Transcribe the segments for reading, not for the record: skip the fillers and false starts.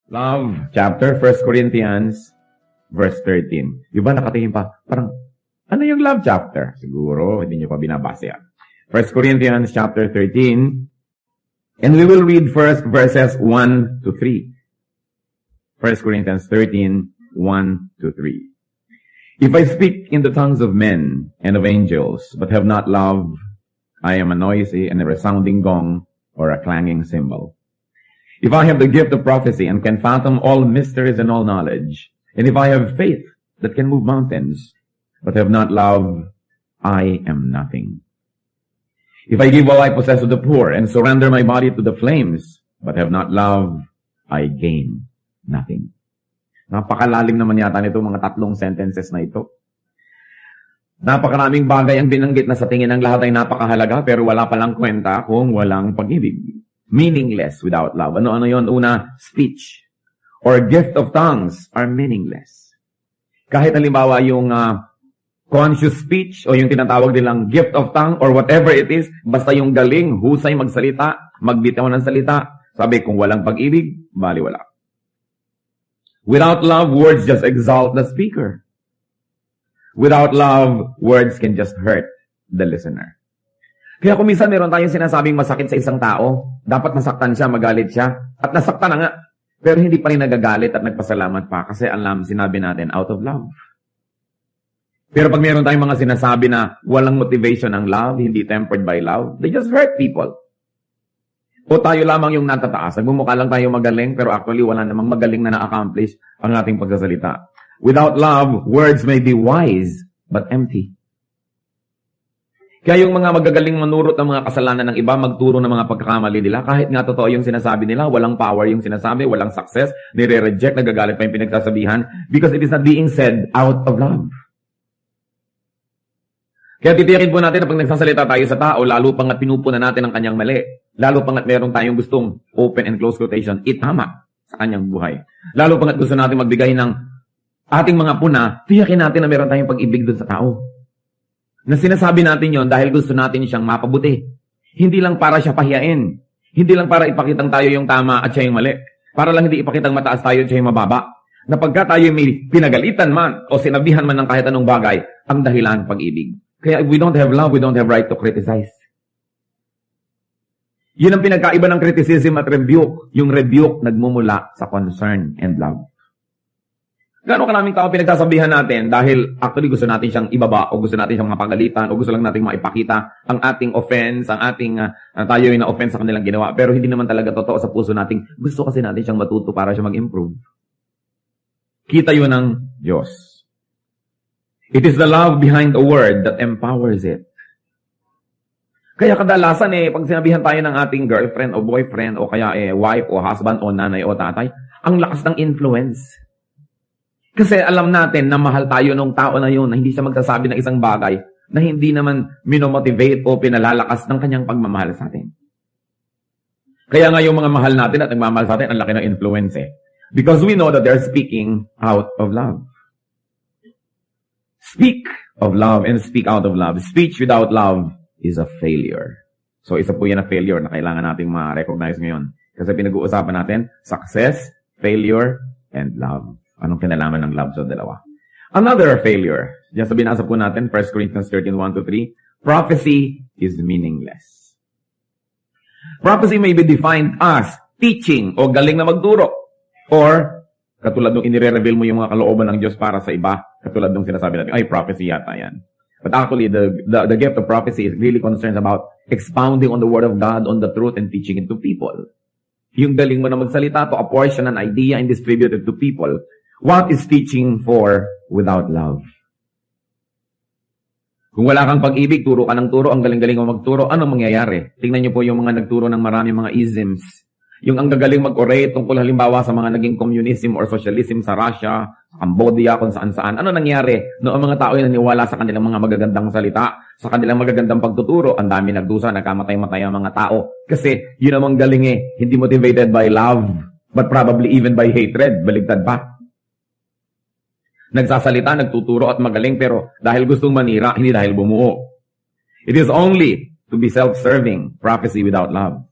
Love chapter, 1 Corinthians, verse 13. Yung ba nakatingin pa? Parang, ano yung love chapter? Siguro, hindi nyo pa binabasa yan. 1 Corinthians chapter 13. And we will read first verses 1 to 3. 1 Corinthians 13, 1 to 3. If I speak in the tongues of men and of angels, but have not love, I am a noisy and a resounding gong or a clanging cymbal. If I have the gift of prophecy and can fathom all mysteries and all knowledge, and if I have faith that can move mountains, but have not love, I am nothing. If I give all I possess to the poor and surrender my body to the flames, but have not love, I gain nothing. Napakalalim naman yata nito mga tatlong sentences na ito. Napakaraming bagay ang binanggit na sa tingin ng lahat ay napakahalaga, pero wala palang kwenta kung walang pag-ibig. Meaningless without love. Ano yon? Una, speech or gift of tongues are meaningless. Kahit halimbawa yung conscious speech o yung tinatawag nilang gift of tongue or whatever it is, basta yung galing, husay magsalita, magbitaw ng salita, sabi kung walang pag-ibig, baliwala. Without love, words just exalt the speaker. Without love, words can just hurt the listener. Kaya kung minsan meron tayong sinasabing masakit sa isang tao, dapat masaktan siya, magalit siya, at nasaktan na nga. Pero hindi pa rin nagagalit at nagpasalamat pa kasi alam, sinabi natin, out of love. Pero pag meron tayong mga sinasabi na walang motivation ang love, hindi tempered by love, they just hurt people. O tayo lamang yung natataas. Nagmumukha lang tayo magaling, pero actually wala namang magaling na na-accomplish ang ating pagsasalita. Without love, words may be wise, but empty. Kaya yung mga magagaling manurot ng mga kasalanan ng iba, magturo ng mga pagkakamali nila, kahit nga totoo yung sinasabi nila, walang power yung sinasabi, walang success, nire-reject, nagagalit pa yung pinagsasabihan, because it is not being said out of love. Kaya titiyakin po natin na pag nagsasalita tayo sa tao, lalo pang at pinupunan natin ang kanyang mali, lalo pang at meron tayong gustong open and close quotation, itama sa kanyang buhay. Lalo pang at gusto natin magbigay ng ating mga puna, tiyakin natin na meron tayong pag-ibig doon sa tao. Na sinasabi natin yon dahil gusto natin siyang mapabuti. Hindi lang para siya pahiyain. Hindi lang para ipakitang tayo yung tama at siya yung mali. Para lang hindi ipakitang mataas tayo at siya yung mababa. Na pagka tayo may pinagalitan man o sinabihan man ng kahit anong bagay, ang dahilan pag-ibig. Kaya if we don't have love, we don't have right to criticize. Yun ang pinagkaiba ng criticism at rebuke. Yung rebuke nagmumula sa concern and love. Gano'ng karaming tao pinagsasabihan natin dahil actually gusto natin siyang ibaba o gusto natin siyang mapagalitan o gusto lang natin maipakita ang ating offense, ang ating tayo yung na-offense sa kanilang ginawa. Pero hindi naman talaga totoo sa puso natin. Gusto kasi natin siyang matuto para siya mag-improve. Kita yun ng Diyos. It is the love behind the word that empowers it. Kaya kadalasan pag sinabihan tayo ng ating girlfriend o boyfriend o kaya wife o husband o nanay o tatay, ang lakas ng influence. Kasi alam natin na mahal tayo ng tao na yun, na hindi siya magsasabi ng isang bagay na hindi naman minomotivate o pinalalakas ng kanyang pagmamahal sa atin. Kaya nga yung mga mahal natin at nagmamahal sa atin, ang laki ng influence Because we know that they're speaking out of love. Speak of love and speak out of love. Speech without love is a failure. So isa po yan na failure na kailangan nating ma-recognize ngayon. Kasi pinag-uusapan natin, success, failure, and love. Anong kinalaman ng love sa dalawa? Another failure. Diyan sa binasa po natin, 1 Corinthians 13, 1-3. Prophecy is meaningless. Prophecy may be defined as teaching o galing na magturo. Or, katulad nung inire-reveal mo yung mga kalooban ng Diyos para sa iba, katulad nung sinasabi natin, ay, prophecy yata yan. But actually, the gift of prophecy is really concerned about expounding on the Word of God, on the truth, and teaching it to people. Yung galing mo na magsalita to apportion an idea and distribute it to people. What is teaching for without love? Kung wala kang pag-ibig, turo ka ng turo, ang galing-galing mo magturo, anong mangyayari? Tingnan niyo po yung mga nagturo ng maraming mga isms. Yung ang gagaling mag-orate tungkol halimbawa sa mga naging communism or socialism sa Russia, Cambodia, kung saan-saan. Ano nangyari? No, ang mga tao yung naniwala sa kanilang mga magagandang salita, sa kanilang magagandang pagtuturo, ang dami nagdusa, nagkamatay-matay ang mga tao. Kasi yun namang galing hindi motivated by love, but probably even by hatred. Baligtad pa. Nagsasalita, nagtuturo at magaling pero dahil gustong manira, hindi dahil bumuo. It is only to be self-serving, prophecy without love.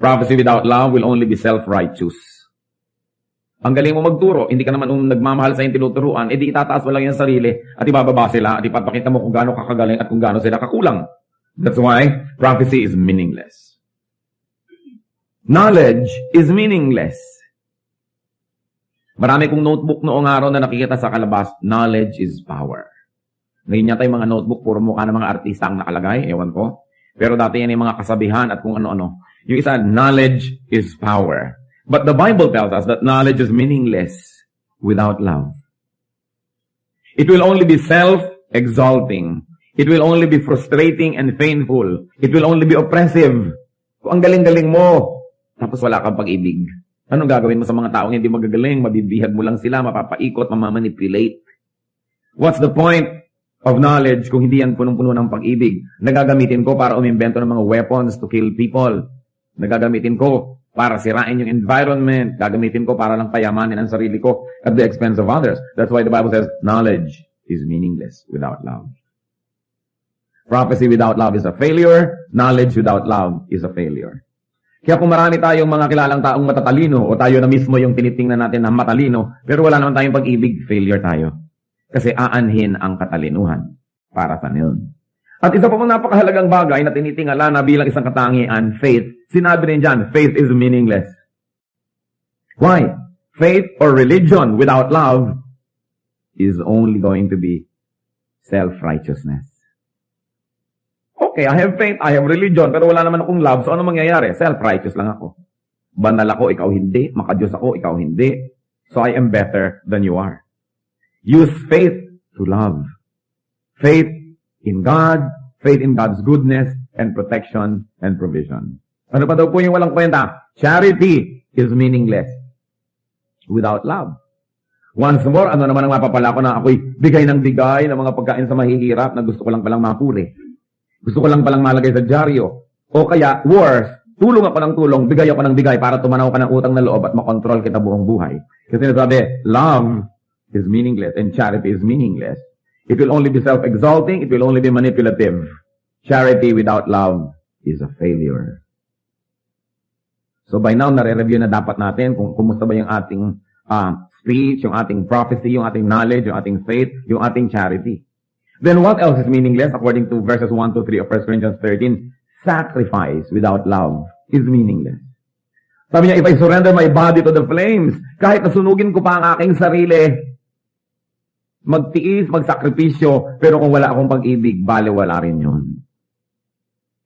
Prophecy without love will only be self-righteous. Ang galing mo magturo, hindi ka naman nagmamahal sa yung tinuturuan, edi itataas mo lang yung sarili at ibababa sila at ipapakita mo kung gaano kakagaling at kung gaano sila kakulang. That's why prophecy is meaningless. Knowledge is meaningless. Marami kong notebook noong araw na nakikita sa kalabas, knowledge is power. Ngayon yata yung mga notebook, puro mukha ng mga artista ang nakalagay, ewan ko. Pero dati yan yung mga kasabihan at kung ano-ano. Yung isa, knowledge is power. But the Bible tells us that knowledge is meaningless without love. It will only be self-exalting. It will only be frustrating and painful. It will only be oppressive. Kung ang galing-galing mo, tapos wala kang pag-ibig. Anong gagawin mo sa mga taong hindi magagaling? Mabibihag mo lang sila, mapapaikot, mamamanipulate. What's the point of knowledge kung hindi yan punong-puno ng pag-ibig? Nagagamitin ko para umimbento ng mga weapons to kill people. Nagagamitin ko para sirain yung environment. Gagamitin ko para lang payamanin ang sarili ko at the expense of others. That's why the Bible says, knowledge is meaningless without love. Prophecy without love is a failure. Knowledge without love is a failure. Kaya kung marami tayong mga kilalang taong matatalino o tayo na mismo yung tinitingnan natin na matalino, pero wala naman tayong pag-ibig, failure tayo. Kasi aanhin ang katalinuhan para sa yun. At isa pa pang napakahalagang bagay na tinitingala na bilang isang katangian, faith. Sinabi rin dyan, faith is meaningless. Why? Faith or religion without love is only going to be self-righteousness. Okay, I have faith, I have religion, pero wala naman akong love, so ano mangyayari? Self-righteous lang ako. Banal ako, ikaw hindi. Makadiyos ako, ikaw hindi. So I am better than you are. Use faith to love. Faith in God, faith in God's goodness and protection and provision. Ano pa daw po yung walang kwenta? Charity is meaningless without love. Once more, ano naman ang mapapala ko na ako'y bigay ng mga pagkain sa mahihirap na gusto ko lang palang mapuri. Gusto ko lang palang malagay sa dyaryo. O kaya, worse, tulong ako ng tulong, bigay ako ng bigay para tumanaw ka ng utang na loob at makontrol kita buong buhay. Kasi nasabi, love is meaningless and charity is meaningless. It will only be self-exalting, it will only be manipulative. Charity without love is a failure. So by now, nare-review na dapat natin kung kumusta ba yung ating speech, yung ating prophecy, yung ating knowledge, yung ating faith, yung ating charity. Then what else is meaningless? According to verses 1 to 3 of 1 Corinthians 13, sacrifice without love is meaningless. Sabi niya, if I surrender my body to the flames, kahit nasunugin ko pa ang aking sarili, magtiis, magsakripisyo, pero kung wala akong pag-ibig, baliwala rin yun.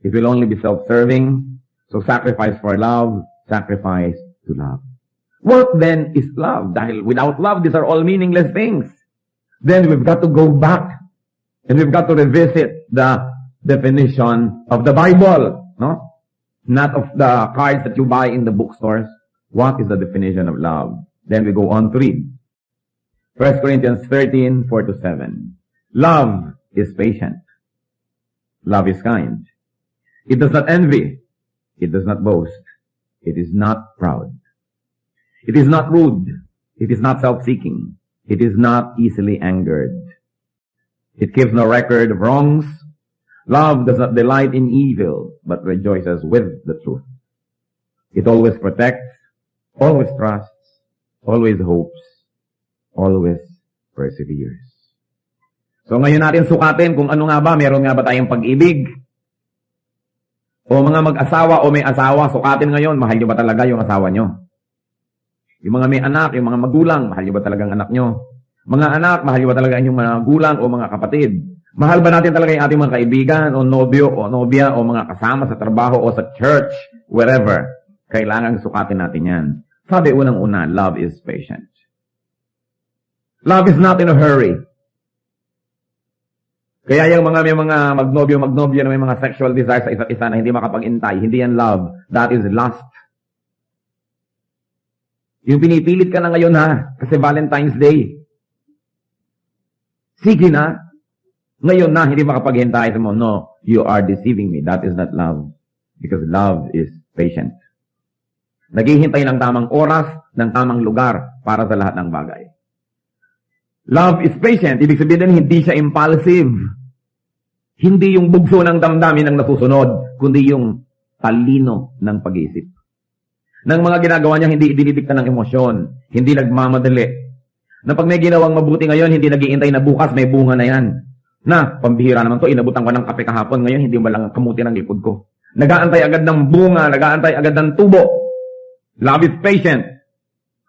It will only be self-serving, so sacrifice for love, sacrifice to love. What then is love? Dahil without love, these are all meaningless things. Then we've got to go back and we've got to revisit the definition of the Bible, no? Not of the cards that you buy in the bookstores. What is the definition of love? Then we go on to read. 1 Corinthians 13, 4-7. Love is patient. Love is kind. It does not envy. It does not boast. It is not proud. It is not rude. It is not self-seeking. It is not easily angered. It keeps no record of wrongs. Love does not delight in evil, but rejoices with the truth. It always protects, always trusts, always hopes, always perseveres. So ngayon natin sukatin kung ano nga ba, meron nga ba tayong pag-ibig? O mga mag-asawa o may asawa, sukatin ngayon, mahal nyo ba talaga yung asawa nyo? Yung mga may anak, yung mga magulang, mahal nyo ba talagang anak nyo? Mga anak, mahal nyo ba talaga inyong mga magulang o mga kapatid? Mahal ba natin talaga yung ating mga kaibigan o nobyo o nobya o mga kasama sa trabaho o sa church, wherever? Kailangan sukatin natin yan. Sabi unang-una, love is patient. Love is not in a hurry. Kaya yung may mga magnobyo na may mga sexual desires sa isa't isa na hindi makapag-intay, hindi yan love. That is lust. Yung pinipilit ka na ngayon ha, kasi Valentine's Day. Sige na. Ngayon na, hindi makapaghintay mo. No, you are deceiving me. That is not love. Because love is patient. Naghihintay ng tamang oras, ng tamang lugar para sa lahat ng bagay. Love is patient. Ibig sabihin, hindi siya impulsive. Hindi yung bugso ng damdamin ang nasusunod, kundi yung talino ng pag-iisip. Ng mga ginagawa niya, hindi idinidikta ng emosyon. Hindi nagmamadali. Na pag may ginawang mabuti ngayon, hindi nag-iintay na bukas, may bunga na yan. Na, pambihira naman to, inabutan ko ng kape kahapon, ngayon hindi mo lang kamuti ng likod ko. Nag-aantay agad ng bunga, nag-aantay agad ng tubo. Love is patient.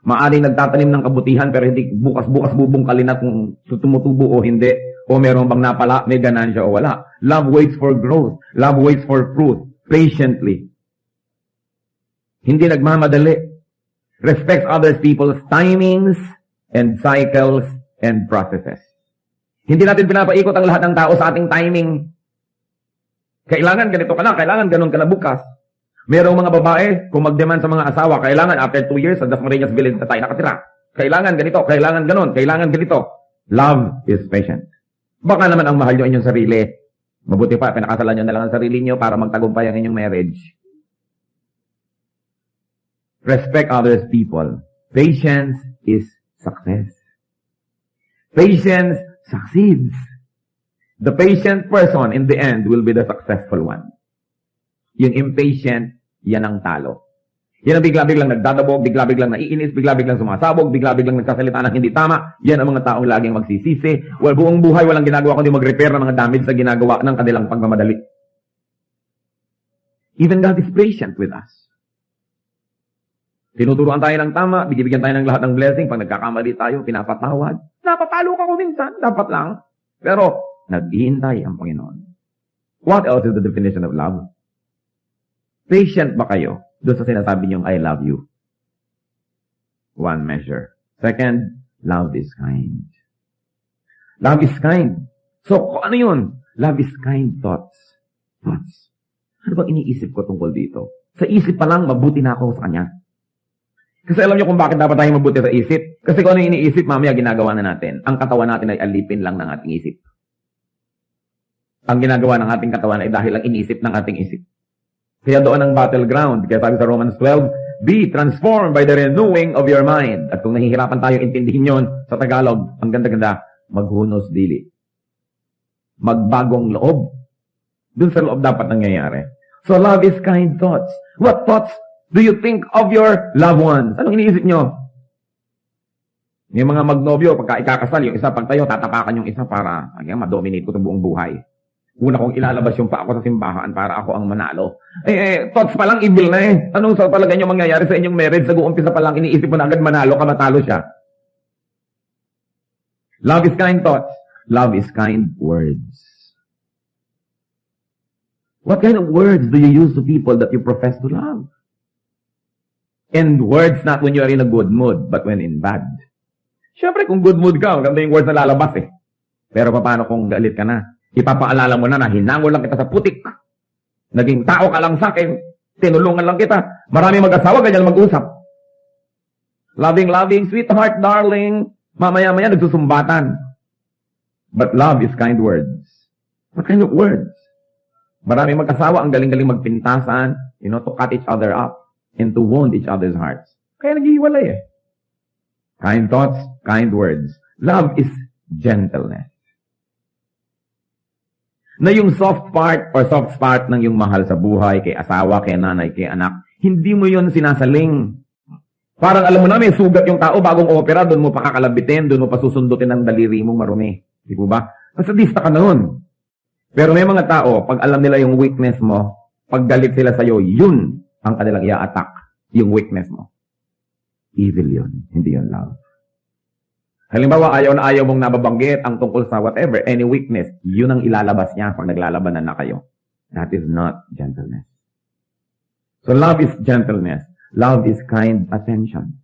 Maaring nagtatanim ng kabutihan, pero hindi bukas-bukas bubungkalin na kung tumutubo o hindi. O meron bang napala, may ganansya o wala. Love waits for growth. Love waits for fruit. Patiently. Hindi nagmamadali. Respects others people's timings and cycles and processes. Hindi natin pinapaikot ang lahat ng tao sa ating timing. Kailangan ganito ka na, kailangan ganun ka na bukas. Merong mga babae, kung mag-demand sa mga asawa, kailangan after 2 years, sa Dasmariñas Village na tayo nakatira. Kailangan ganito, kailangan ganun, kailangan ganito. Love is patient. Baka naman ang mahal nyo inyong sarili. Mabuti pa, pinakasalan nyo na lang ang sarili nyo para magtagumpay ang inyong marriage. Respect others people. Patience is success. Patience succeeds. The patient person in the end will be the successful one. Yung impatient, yan ang talo. Yan ang bigla-biglang nagdadabog, bigla-biglang naiinis, bigla-biglang sumasabog, bigla-biglang nagsasalita ng hindi tama. Yan ang mga taong laging magsisisi. Well, buong buhay walang ginagawa kundi mag-repair ng mga damage sa ginagawa ng kanilang pagmamadali. Even God is patient with us. Tinuturuan tayo ng tama, bigyan tayo ng lahat ng blessing. Pag nagkakamali tayo, pinapatawad. Napapalo ka ko minsan, dapat lang. Pero, naghihintay ang Panginoon. What else is the definition of love? Patient ba kayo doon sa sinasabi niyong I love you? One measure. Second, love is kind. Love is kind. So, ano yun? Love is kind thoughts. Thoughts. Ano bang iniisip ko tungkol dito? Sa isip pa lang, mabuti na ako sa kanya. Kasi alam niyo kung bakit dapat tayo mabuti sa isip? Kasi kung ano yung iniisip, mamaya ginagawa na natin. Ang katawan natin ay alipin lang ng ating isip. Ang ginagawa ng ating katawan ay dahil ang iniisip ng ating isip. Kaya doon ang battleground. Kaya sabi sa Romans 12, be transformed by the renewing of your mind. At kung nahihirapan tayo intindihin yon sa Tagalog, ang ganda-ganda, maghunos dili. Magbagong loob. Doon sa loob dapat nangyayari. So love is kind thoughts. What thoughts do you think of your loved ones? Anong iniisip nyo? Yung mga magnobyo, pagka ikakasal, yung isa pagtayo, tatapakan yung isa para ma-dominate ko sa buong buhay. Una kong ilalabas yung pa ako sa simbahan para ako ang manalo. Thoughts pa lang, evil na eh. Anong sa palagay nyo mangyayari sa inyong marriage? Sa umpisa pa lang, iniisip mo na agad manalo ka, matalo siya. Love is kind thoughts. Love is kind words. What kind of words do you use to people that you profess to love? And words not when you are in a good mood, but when in bad. Siyempre, kung good mood ka, ganda yung words na lalabas eh. Pero paano kung galit ka na? Ipapaalala mo na hinangol lang kita sa putik. Naging tao ka lang sa akin. Tinulungan lang kita. Maraming mag-asawa, ganyan mag-usap. Loving, sweetheart, darling. Mamaya-maya nagsusumbatan. But love is kind words. What kind of words? Maraming mag-asawa, ang galing-galing magpintasan, to cut each other up and to wound each other's hearts. Kaya naghihiwalay eh. Kind thoughts, kind words. Love is gentleness. Na yung soft part or soft spot ng yung mahal sa buhay, kay asawa, kay nanay, kay anak, hindi mo yun sinasaling. Parang alam mo na, may sugat yung tao, bagong opera, doon mo pa kakalabitin, doon mo pa susundutin ang daliri mong marumi. Di po ba? Masadista ka noon. Pero may mga tao, pag alam nila yung weakness mo, pag galit sila sa'yo, yun ang kanilang i-attack, yung weakness mo. Evil yun, hindi yun love. Halimbawa, ayaw na ayaw mong nababanggit ang tungkol sa whatever, any weakness, yun ang ilalabas niya pag naglalabanan na kayo. That is not gentleness. So love is gentleness. Love is kind attention.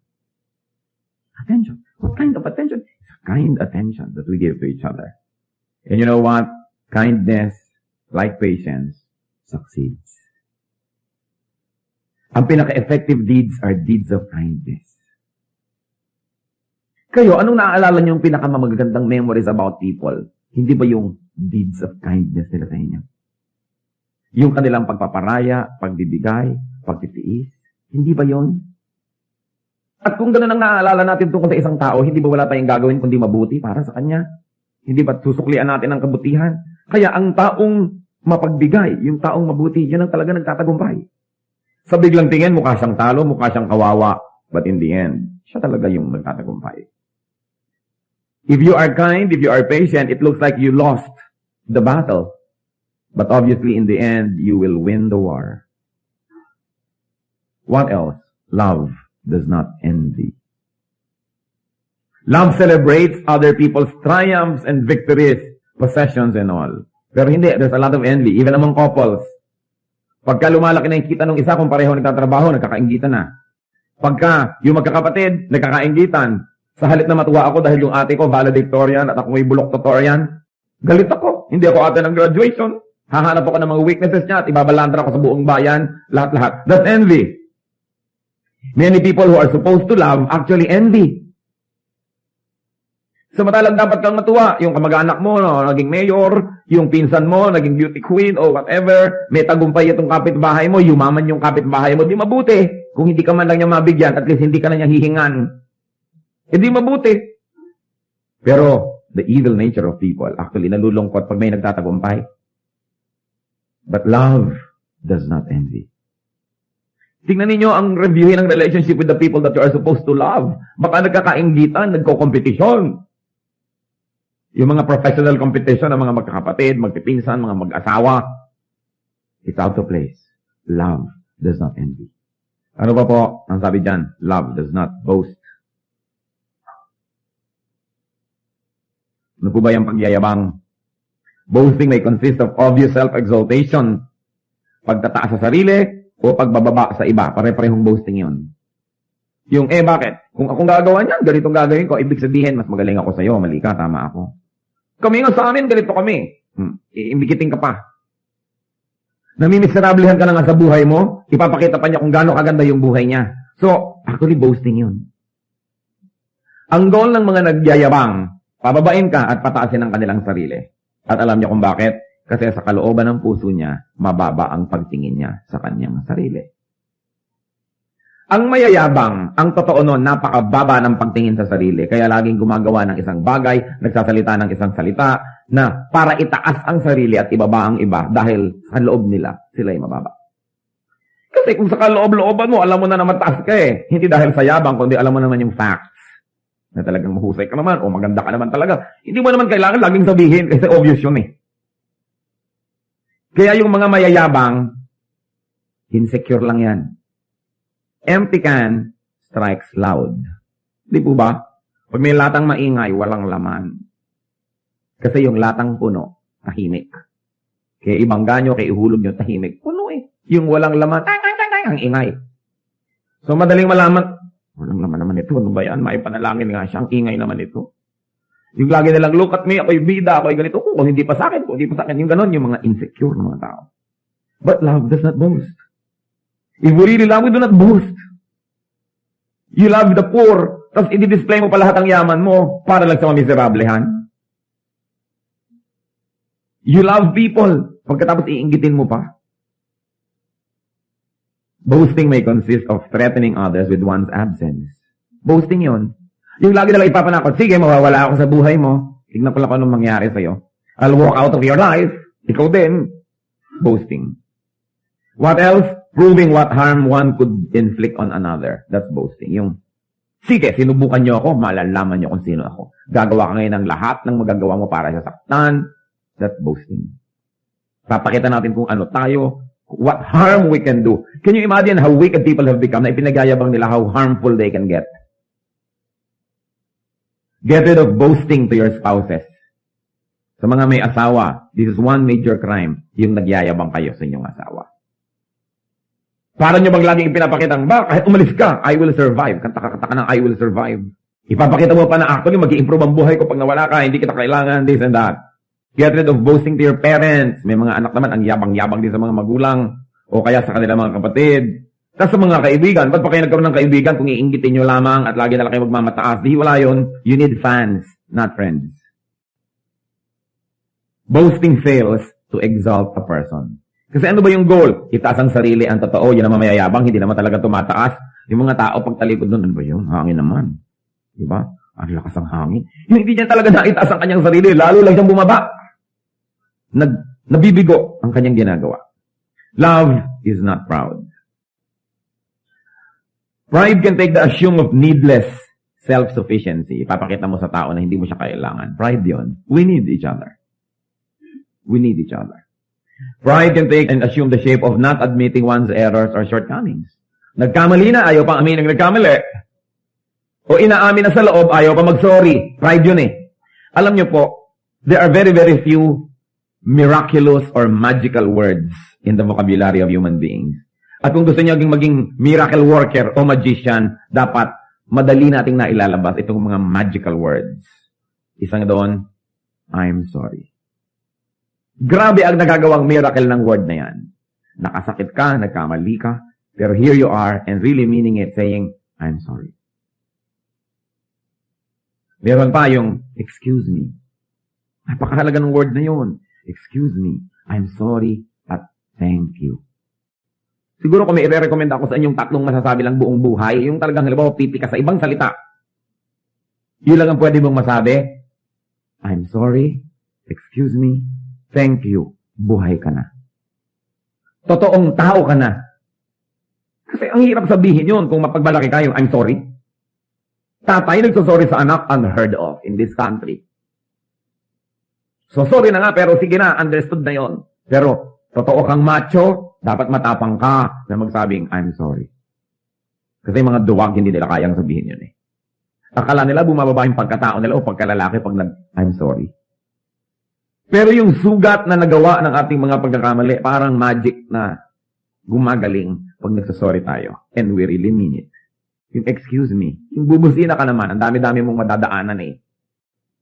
Attention. What kind of attention? It's kind attention that we give to each other. And you know what? Kindness, like patience, succeeds. Ang pinaka-effective deeds are deeds of kindness. Kayo, anong naaalala niyo yung pinakamagagandang memories about people? Hindi ba yung deeds of kindness nila sa inyo? Yung kanilang pagpaparaya, pagbibigay, pagtitiis? Hindi ba yon? At kung gano'n ang naaalala natin tungkol sa isang tao, hindi ba wala tayong gagawin kundi mabuti para sa kanya? Hindi ba susuklian natin ang kabutihan? Kaya ang taong mapagbigay, yung taong mabuti, yun ang talaga nagtatagumpay. Sa biglang tingin, mukha siyang talo, mukha siyang kawawa. But in the end, siya talaga yung magtatagumpay. If you are kind, if you are patient, it looks like you lost the battle. But obviously, in the end, you will win the war. What else? Love does not envy. Love celebrates other people's triumphs and victories, possessions and all. Pero hindi, there's a lot of envy, even among couples. Pagka lumalaki na yung kita ng isa, kung pareho nagtatrabaho, nagkakainggitan na. Pagka yung magkakapatid, nagkakainggitan. Sa halip na matuwa ako dahil yung ate ko valedictorian at ako may bulok-totorian, galit ako. Hindi ako ate ng graduation. Hahanap ako ng mga weaknesses niya at ibabalandra ako sa buong bayan, lahat-lahat. That's envy. Many people who are supposed to love actually envy. Samantalang dapat kang matuwa. Yung kamag-anak mo, no, naging mayor, yung pinsan mo, naging beauty queen, o whatever, may tagumpay itong kapitbahay mo, yumaman yung kapitbahay mo, di mabuti. Kung hindi ka man lang niya mabigyan, at least hindi ka na niya hihingan. Hindi mabuti. Pero, the evil nature of people, actually, nalulungkot pag may nagtatagumpay. But love does not envy. Tingnan ninyo ang reviewin ng relationship with the people that you are supposed to love. Baka nagkakainggitan, nagko-competition. Yung mga professional competition ng mga magkakapatid, magpipinsan, mga mag-asawa. It's out of place. Love does not envy. Ano ba po ang sabi dyan? Love does not boast. Ano po ba yung pagyayabang? Boasting may consist of obvious self-exaltation. Pagtataas sa sarili o pagbababa sa iba. Pare-parehong boasting yun. Yung, bakit? Kung akong gagawa niyan, ganitong gagawin ko, ibig sabihin, mas magaling ako sa'yo, mali ka, tama ako. Kami nga sa amin, ganito kami. Imbikitin ka pa. Namimiserablehan ka na nga sa buhay mo, ipapakita pa niya kung gaano kaganda yung buhay niya. So, actually, boasting yun. Ang goal ng mga nagyayabang, pababain ka at pataasin ang kanilang sarili. At alam niyo kung bakit? Kasi sa kalooban ng puso niya, mababa ang pagtingin niya sa kanyang sarili. Ang mayayabang, ang totoo nun, napakababa ng pagtingin sa sarili. Kaya laging gumagawa ng isang bagay, nagsasalita ng isang salita, na para itaas ang sarili at ibaba ang iba dahil sa loob nila, sila ay mababa. Kasi kung sa kaloob-looban mo, alam mo na mataas ka eh. Hindi dahil sa yabang, kundi alam mo naman yung facts. Na talagang mahusay ka naman, o maganda ka naman talaga. Hindi mo naman kailangan laging sabihin, kasi obvious yun eh. Kaya yung mga mayayabang, insecure lang yan. Empty can strikes loud. Di po ba? Pag may latang maingay, walang laman. Kasi yung latang puno, tahimik. Kaya ibangga nyo, kaya ihulog nyo, tahimik. Puno eh. Yung walang laman, ang ingay. So madaling malaman, walang laman naman ito. Ano ba yan? May panalangin nga siya. Ang ingay naman ito. Yung lagi nilang, look at me, ako'y bida, ako'y ganito. Kung hindi pa sa akin, kung hindi pa sa akin. Yung ganon, yung mga insecure ng mga tao. But love does not boast. If we really love, we do not boast. You love the poor, tapos i-display mo pa lahat ang yaman mo para lang sa mamiserablehan. You love people, pagkatapos iinggitin mo pa. Boasting may consist of threatening others with one's absence. Boasting yon. Yung lagi nalang ipapanakot, sige, mawawala ako sa buhay mo. Tignan ko lang anong mangyari sa'yo. I'll walk out of your life. Ikaw din. Boasting. What else? Proving what harm one could inflict on another. That's boasting. Yung, sige, sinubukan nyo ako, malalaman nyo kung sino ako. Gagawa ka ngayon ng lahat ng magagawa mo para sa saktan. That's boasting. Papakita natin kung ano tayo, what harm we can do. Can you imagine how wicked people have become na ipinagayabang nila how harmful they can get? Get rid of boasting to your spouses. Sa mga may asawa, this is one major crime, yung nagyayabang kayo sa inyong asawa. Para nyo bang laging ipinapakita, kahit umalis ka, I will survive. Kanta ka ng I will survive. Ipapakita mo pa na actually, mag-i-improve ang buhay ko pag nawala ka, hindi kita kailangan, this and that. Get rid of boasting to your parents. May mga anak naman, ang yabang-yabang din sa mga magulang, o kaya sa kanilang mga kapatid. Tapos sa mga kaibigan, ba't pa kayo nagkaroon ng kaibigan kung iinggitin nyo lamang at lagi na lang kayo magmamataas? Di wala yun. You need fans, not friends. Boasting fails to exalt a person. Kasi ano ba yung goal? Itaas ang sarili, ang totoo, yun naman mayayabang, hindi naman talaga tumataas. Yung mga tao, pag talikod doon, ano ba yun? Hangin naman. Diba? Ang lakas ang hangin. Yung hindi niya talaga naitaas ang kanyang sarili, lalo lang siyang bumaba. Nabibigo ang kanyang ginagawa. Love is not proud. Pride can take the assume of needless self-sufficiency. Ipapakita mo sa tao na hindi mo siya kailangan. Pride yun. We need each other. We need each other. Pride can take and assume the shape of not admitting one's errors or shortcomings. Nagkamali na, ayaw pang aminin ng nagkamali. O inaamin na sa loob, ayaw pa mag-sorry. Pride yun eh. Alam nyo po, there are very, very few miraculous or magical words in the vocabulary of human beings. At kung gusto niyo maging miracle worker o magician, dapat madali nating nailalabas itong mga magical words. Isang doon, I'm sorry. Grabe ang nagagawang miracle ng word na yan. Nakasakit ka, nagkamali ka, pero here you are and really meaning it, saying, I'm sorry. Meron pa yung, excuse me. Napakahalaga ng word na yun. Excuse me, I'm sorry, at thank you. Siguro kung may i-recommend ako sa inyong tatlong masasabi lang buong buhay, yung talagang halimbawa pipi ka sa ibang salita. Yun lang ang pwede mong masabi. I'm sorry, excuse me, thank you, buhay ka na. Totoong tao ka na. Kasi ang hirap sabihin yun kung mapagbalaki kayo, I'm sorry. Tatay nagsasorry sa anak, unheard of in this country. So sorry na nga, pero sige na, understood na yon. Pero totoo kang macho, dapat matapang ka na magsabing, I'm sorry. Kasi mga duwag, hindi nila kayang sabihin yun eh. Akala nila bumababa yung pagkatao nila o pagkalalaki pag I'm sorry. Pero yung sugat na nagawa ng ating mga pagkakamali, parang magic na gumagaling pag nagsasorry tayo. And we really mean it. Yung excuse me, yung bubusina ka naman, ang dami-dami mong madadaanan eh.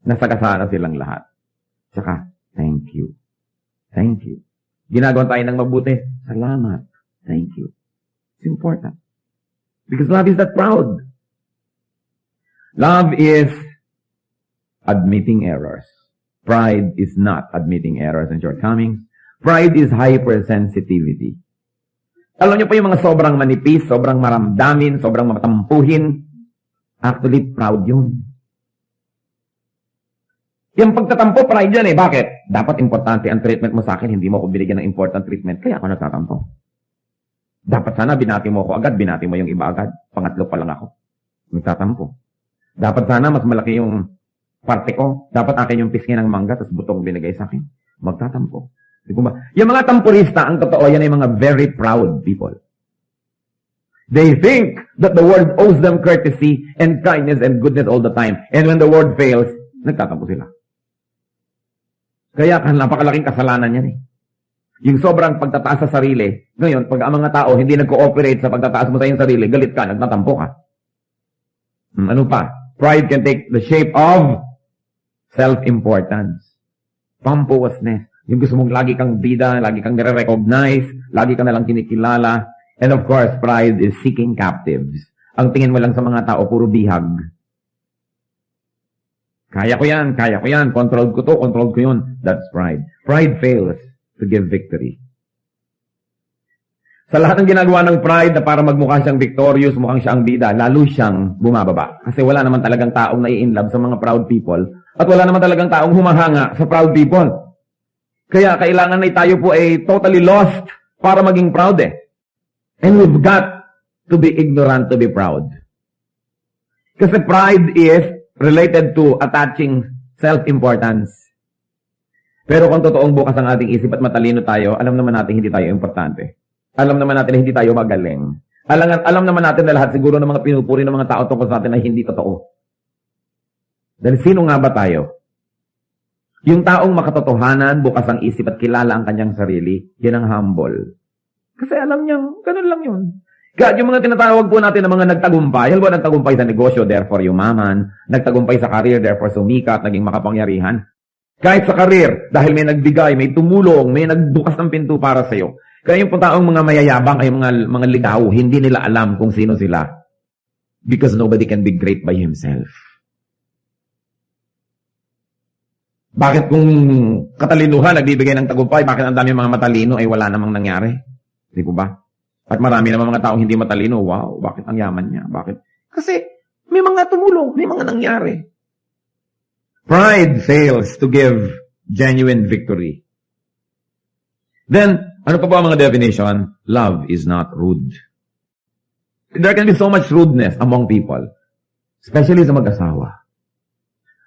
Nasagasana silang lahat. Tsaka, thank you. Thank you. Ginagawa tayo ng mabuti. Salamat. Thank you. It's important. Because love is that proud. Love is admitting errors. Pride is not admitting errors and shortcomings. Pride is hypersensitivity. Alam niyo po yung mga sobrang manipis, sobrang maramdamin, sobrang matampuhin. Actually, proud yun. Yung pagtatampo, pride yan eh. Bakit? Dapat importante ang treatment mo sa akin, hindi mo ako binigyan ng important treatment, kaya ako nagtatampo. Dapat sana binati mo ako agad, binati mo yung iba agad. Pangatlo pa lang ako. Nagtatampo. Dapat sana mas malaki yung parte ko. Dapat akin yung pisngi ng mangga, tapos butong binigay sa akin. Magtatampo. Yung mga tampurista, ang totoo, yan ay mga very proud people. They think that the world owes them courtesy and kindness and goodness all the time. And when the world fails, nagtatampo sila. Kaya napakalaking kasalanan yan eh. Yung sobrang pagtataas sa sarili, ngayon, pag ang mga tao hindi nag-cooperate sa pagtataas mo sa iyong sarili, galit ka, nagtatampo ka. Ano pa? Pride can take the shape of self-importance. Pompousness. Yung gusto mong lagi kang bida, lagi kang nire-recognize, lagi ka nalang kinikilala. And of course, pride is seeking captives. Ang tingin mo lang sa mga tao, puro bihag. Kaya ko yan, controlled ko to, controlled ko yun. That's pride. Pride fails to give victory. Sa lahat ng ginagawa ng pride na para magmukha siyang victorious, mukhang siya ang bida, lalo siyang bumababa. Kasi wala naman talagang taong nai-inlove sa mga proud people at wala naman talagang taong humahanga sa proud people. Kaya kailangan na tayo po ay totally lost para maging proud eh. And we've got to be ignorant to be proud. Kasi pride is related to attaching self-importance. Pero kung totoong bukas ang ating isip at matalino tayo, alam naman natin hindi tayo importante. Alam naman natin na hindi tayo magaling. Alam naman natin na lahat siguro ng mga pinupuri ng mga tao tungkol sa atin ay hindi totoo. Dahil sino nga ba tayo? Yung taong makatotohanan, bukas ang isip at kilala ang kanyang sarili, yan ang humble. Kasi alam niyang, ganun lang yun. Kaya yung mga tinatawag po natin ng mga nagtagumpay, halimbawa nagtagumpay sa negosyo, therefore yumaman, nagtagumpay sa career, therefore sumikat, naging makapangyarihan. Kahit sa career, dahil may nagbigay, may tumulong, may nagbukas ng pinto para sa'yo. Kaya yung taong mga mayayabang ay mga ligaw, hindi nila alam kung sino sila. Because nobody can be great by himself. Bakit kung katalinuhan nagbibigay ng tagumpay, bakit ang dami mga matalino ay wala namang nangyari? Di po ba? At marami naman mga taong hindi matalino, wow, bakit ang yaman niya? Bakit? Kasi may mga tumulong, may mga nangyari. Pride fails to give genuine victory. Then, ano pa ba ang mga definition? Love is not rude. There can be so much rudeness among people, especially sa mag-asawa.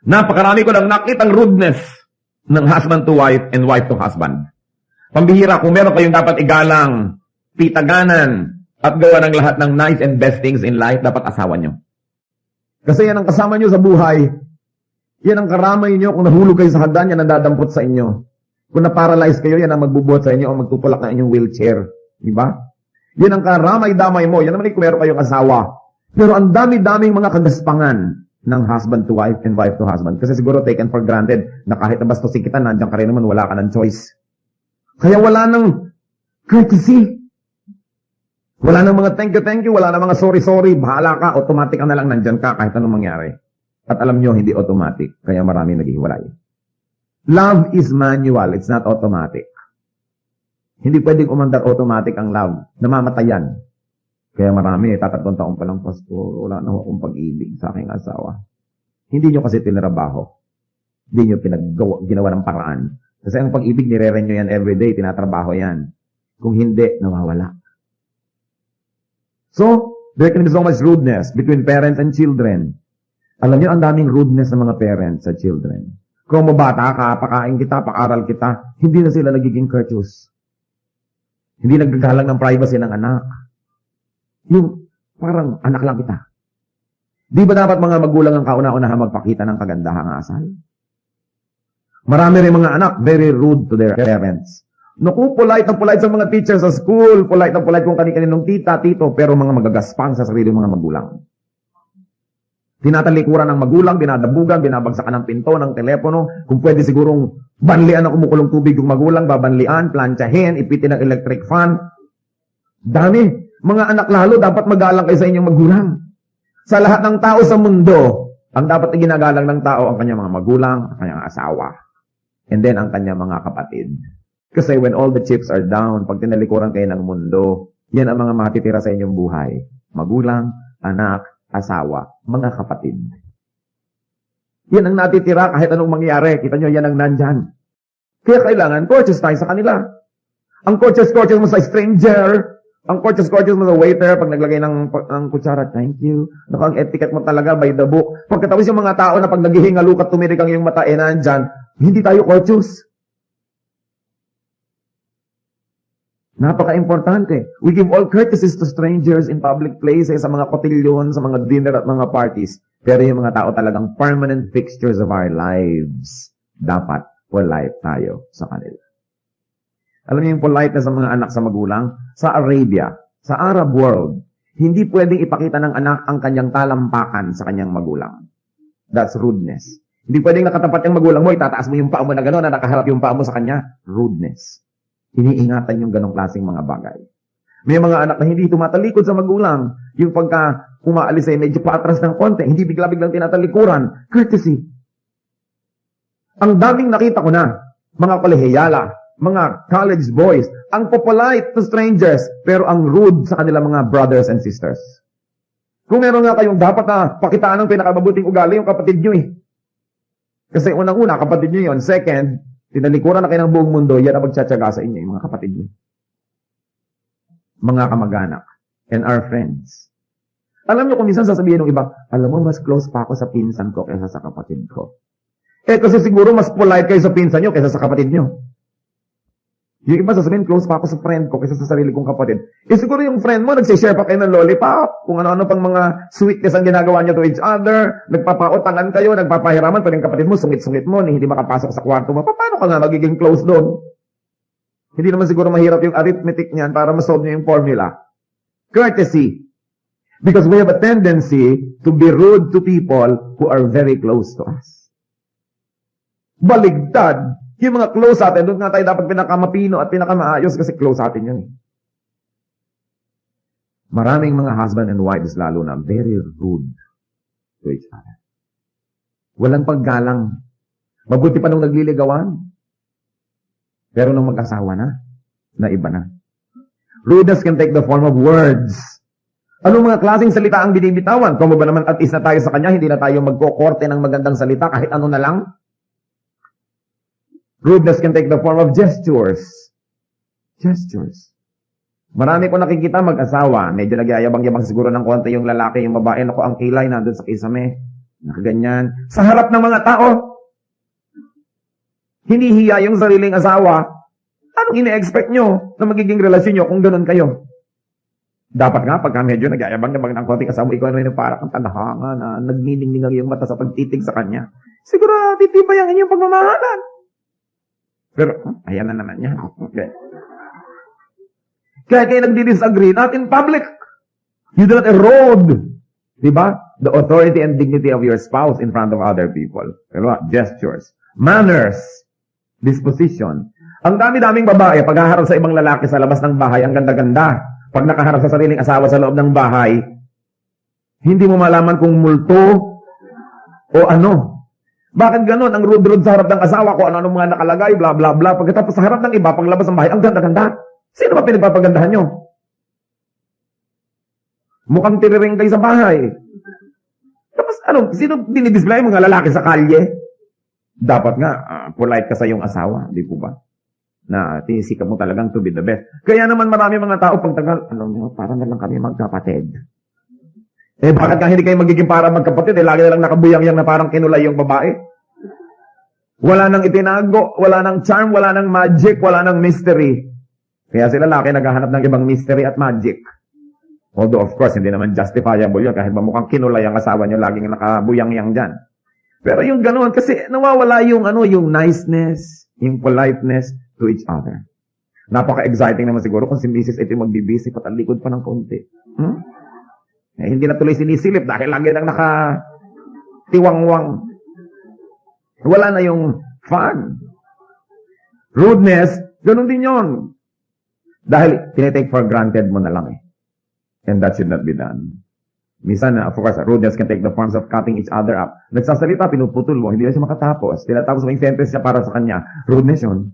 Napakarami ko nang nakitang rudeness ng husband to wife and wife to husband. Pambihira, kung meron kayong dapat igalang, pitaganan, at gawa ng lahat ng nice and best things in life, dapat asawa nyo. Kasi yan ang kasama nyo sa buhay. Yan ang karamay nyo. Kung nahulog kayo sa hagdan, yan ang dadampot sa inyo. Kung na-paralyze kayo, yan ang magbubuhat sa inyo o magtutulak na inyong wheelchair. Diba? Yan ang karamay-damay mo. Yan naman kung meron kayong asawa. Pero ang dami-daming mga kagaspangan ng husband to wife and wife to husband. Kasi siguro taken for granted na kahit nabastusin kita, nandiyan ka rin naman, wala ka ng choice. Kaya wala nang courtesy. Wala nang mga thank you, wala nang mga sorry, bahala ka, automatic ka na lang nandyan ka kahit anong mangyari. At alam nyo, hindi automatic. Kaya marami naghihiwalay. Love is manual, it's not automatic. Hindi pwedeng umandar automatic ang love. Namamatayan. Kaya marami, 3 taon pa lang, Pastor, wala na akong pag-ibig sa aking asawa. Hindi nyo kasi tinrabaho. Hindi nyo ginawa ng paraan. Kasi ang pag-ibig, nire-renew nyo yan everyday, tinatrabaho yan. Kung hindi, nawawala. So, there can be so much rudeness between parents and children. Alam niyo, ang daming rudeness ng mga parents sa children. Kung mabata ka, pakain kita, pakaral kita, hindi na sila nagiging courteous. Hindi nagagalang ng privacy ng anak. Yung parang anak lang kita. Di ba dapat mga magulang ang kauna-unahan magpakita ng kagandahang asal? Marami rin mga anak, very rude to their parents. Naku, polite ang polite sa mga teachers sa school, polite ang polite kung kani-kaninong tita, tito, pero mga magagaspang sa sarili mga magulang. Tinatalikuran ng magulang, binadabugan, binabagsakan ng pinto, ng telepono, kung pwede sigurong banlian ng kumukulong tubig yung magulang, babanlian, plantsahin, ipitin ng electric fan. Dami. Mga anak lalo, dapat magalang kayo sa inyong magulang. Sa lahat ng tao sa mundo, ang dapat na ginagalang ng tao, ang kanyang mga magulang, ang kanyang asawa, and then ang kanyang mga kapatid. Kasi when all the chips are down, pag tinalikuran kayo ng mundo, yan ang mga matitira sa inyong buhay. Magulang, anak, asawa, mga kapatid. Yan ang natitira kahit anong mangyari. Kita nyo, yan ang nandyan. Kaya kailangan, courteous tayo sa kanila. Ang courteous mo sa stranger, ang courteous mo sa waiter, pag naglagay ng kutsara, thank you. Ang etiquette mo talaga by the book. Pagkatapos yung mga tao na pag naghihingaluk at tumirik ang iyong mata, nandyan, hindi tayo courteous. Napaka-importante. We give all courtesies to strangers in public places, sa mga kotilyon, sa mga dinner at mga parties. Pero yung mga tao talagang permanent fixtures of our lives. Dapat polite tayo sa kanila. Alam niyo yung politeness sa mga anak sa magulang? Sa Arabia, sa Arab world, hindi pwedeng ipakita ng anak ang kanyang talampakan sa kanyang magulang. That's rudeness. Hindi pwedeng nakatapat yung magulang mo, itataas mo yung paa mo na gano'n, na nakaharap yung paa mo sa kanya. Rudeness. Iniingatan yung ganong klaseng mga bagay. May mga anak na hindi tumatalikod sa magulang. Yung pagka umaalis ay medyo paatras ng konti, hindi bigla-biglang tinatalikuran. Courtesy. Ang daming nakita ko na, mga kolehiyala, mga college boys, ang polite to strangers, pero ang rude sa kanila mga brothers and sisters. Kung meron nga kayong dapat na pakitaan ng pinakamabuting ugali, yung kapatid nyo eh. Kasi unang-una, kapatid nyo yun. Second, tinalikuran na kayo ng buong mundo, yan ang magtsatsaga sa inyo, yung mga kapatid niyo. Mga kamag-anak. And our friends. Alam niyo kung minsan sasabihin ng iba, alam mo, mas close pa ako sa pinsan ko kaysa sa kapatid ko. Kasi siguro mas polite kayo sa pinsan niyo kaysa sa kapatid niyo. Yung iba sasabihin, close pa ako sa friend ko kaysa sa sarili kong kapatid. Siguro yung friend mo, nagsishare pa kayo ng lollipop, kung ano-ano pang mga sweetness ang ginagawa niyo to each other, nagpapautangan kayo, nagpapahiraman, pero yung kapatid mo, sungit-sungit mo, hindi makapasok sa kwarto mo, paano ka nga magiging close doon? Hindi naman siguro mahirap yung arithmetic niyan para masolve niyo yung formula. Courtesy. Because we have a tendency to be rude to people who are very close to us. Baligtad. Yung mga close sa atin, doon nga tayo dapat pinakamapino at pinakamaayos kasi close sa atin yun. Maraming mga husband and wives lalo na very rude to each other. Walang paggalang. Mabuti pa nung nagliligawan. Pero nung mag-asawa na iba na. Rudeness can take the form of words. Anong mga klaseng salita ang binibitawan? Kung ba naman at is na tayo sa kanya, hindi na tayo magkokorte ng magandang salita kahit ano na lang. Rudeness can take the form of gestures. Gestures. Marami ko nakikita mag-asawa, medyo nagyayabang-yabang siguro ng konti yung lalaki, yung babae, naku, ang kilay nandun sa kisame. Nakaganyan. Sa harap ng mga tao, hinihiya yung sariling asawa. Anong ine-expect nyo na magiging relasyon nyo kung ganun kayo? Dapat nga, pagka medyo nagyayabang-yabang ng konti asawa, ikaw na parang kang tadhanga na nagniningningang yung mata sa pagtitig sa kanya. Siguro, titibay ang inyong pagmamahalan. Pero, ayan na naman niya. Okay. Kaya kayo nagdi-disagree, not in public. You do not erode, diba? The authority and dignity of your spouse in front of other people. Diba? Gestures. Manners. Disposition. Ang dami-daming babae, pag haharap sa ibang lalaki sa labas ng bahay, ang ganda-ganda. Pag nakaharap sa sariling asawa sa loob ng bahay, hindi mo malaman kung multo o ano. Bakit ganon? Ang rude-rude sa harap ng asawa ko, ano mga nakalagay, bla bla bla. Pagkatapos sa harap ng iba, paglabas ng bahay, ang ganda-ganda. Sino ba pinagpapagandahan nyo? Mukhang tiriring kayo sa bahay. Tapos ano, sino dinidisplay mga lalaki sa kalye? Dapat nga, polite ka sa iyong asawa, di po ba? Na tinisikap mo talagang to be the best. Kaya naman marami mga tao pagtagal, parang na lang kami magkapatid. Bakit nga hindi kayo magiging para magkapatid? Lagi na lang nakabuyang-yang na parang kinulay yung babae. Wala nang itinago, wala nang charm, wala nang magic, wala nang mystery. Kaya sila lalaki naghahanap ng ibang mystery at magic. Although of course, hindi naman justifiable yun kahit mukhang kinulay ang asawa nyo, laging nakabuyang-yang dyan. Pero yung ganoon, kasi nawawala yung yung niceness, yung politeness to each other. Napaka-exciting naman siguro kung si Mrs. ito magbibisi patalikod pa ng konti. Hindi na tuloy sinisilip dahil lagi nang nakatiwangwang. Wala na yung fun. Rudeness, ganun din yon. Dahil tinitake for granted mo na lang eh. And that should not be done. Minsan, of course, rudeness can take the forms of cutting each other up. Nagsasalita, pinuputol mo, hindi na siya makatapos. Tinatapos mo yung sentence siya para sa kanya. Rudeness yun.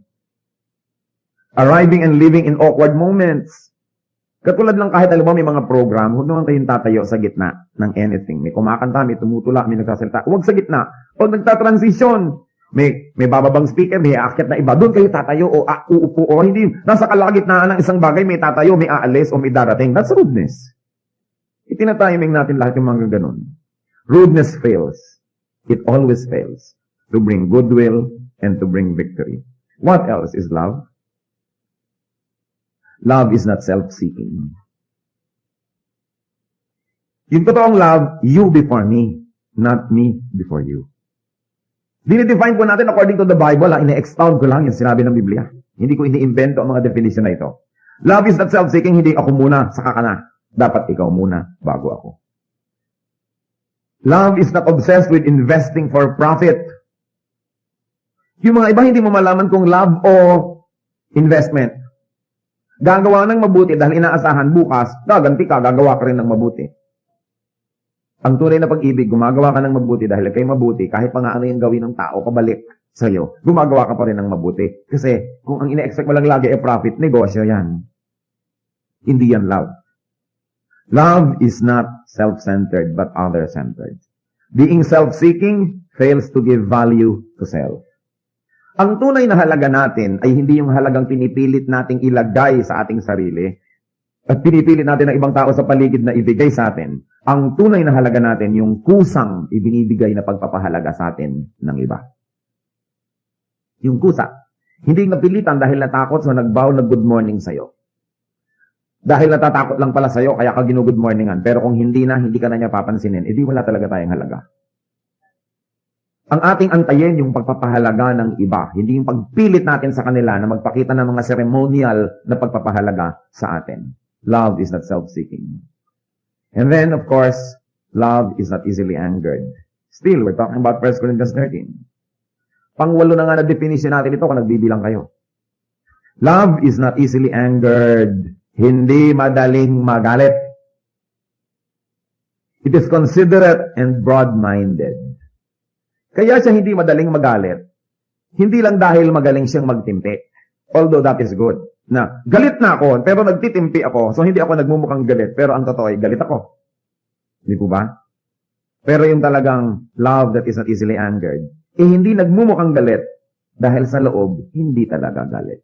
Arriving and leaving in awkward moments. Katulad lang kahit alam mo may mga program, huwag naman kayong tatayo sa gitna ng anything. May kumakanta, may tumutula, may nagsasalita. Huwag sa gitna. Pag nagtatransition, may bababang speaker, may aakyat na iba. Doon kayo tatayo o uupo o hindi. Nasa kalagitnaan ng isang bagay, may tatayo, may aalis o may darating. That's rudeness. Itinatiming natin lahat yung mga ganun. Rudeness fails. It always fails to bring goodwill and to bring victory. What else is love? Love is not self-seeking. Yung totoong love, you before me, not me before you. Dinidefine po natin according to the Bible, ine-expound ko lang yung sinabi ng Biblia. Hindi ko ini-invento ang mga definition na ito. Love is not self-seeking, hindi ako muna, saka ka na. Dapat ikaw muna, bago ako. Love is not obsessed with investing for profit. Yung mga iba, hindi mo malaman kung love o investment. Gagawa ng mabuti dahil inaasahan bukas, gaganti ka, gagawa ka rin ng mabuti. Ang tunay na pag-ibig, gumagawa ka ng mabuti dahil kay mabuti, kahit pa nga ano yung gawin ng tao, pabalik sa'yo, gumagawa ka pa rin ng mabuti. Kasi kung ang ina-expect mo lang lagi ay profit, negosyo yan. Hindi yan love. Love is not self-centered but other-centered. Being self-seeking fails to give value to self. Ang tunay na halaga natin ay hindi yung halagang pinipilit nating ilagay sa ating sarili at pinipilit natin ng ibang tao sa paligid na ibigay sa atin. Ang tunay na halaga natin yung kusang ibinibigay na pagpapahalaga sa atin ng iba. Yung kusa. Hindi napilitan dahil natakot so nagbow na good morning sa'yo. Dahil natatakot lang pala sa'yo, kaya ka ginu-good morningan. Pero kung hindi ka na niya papansinin, edi wala talaga tayong halaga. Ang ating antayin yung pagpapahalaga ng iba. Hindi yung pagpilit natin sa kanila na magpakita ng mga ceremonial na pagpapahalaga sa atin. Love is not self-seeking. And then, of course, love is not easily angered. Still, we're talking about 1 Corinthians 13. Pang-8 na nga na definition natin ito kung nagbibilang kayo. Love is not easily angered. Hindi madaling magalit. It is considerate and broad-minded. Kaya siya hindi madaling magalit. Hindi lang dahil magaling siyang magtimpi. Although that is good. Na, galit na ako, pero nagtitimpi ako. So, hindi ako nagmumukhang galit. Pero ang totoo ay galit ako. Hindi po ba? Pero yung talagang love that is not easily angered, hindi nagmumukhang galit dahil sa loob, hindi talaga galit.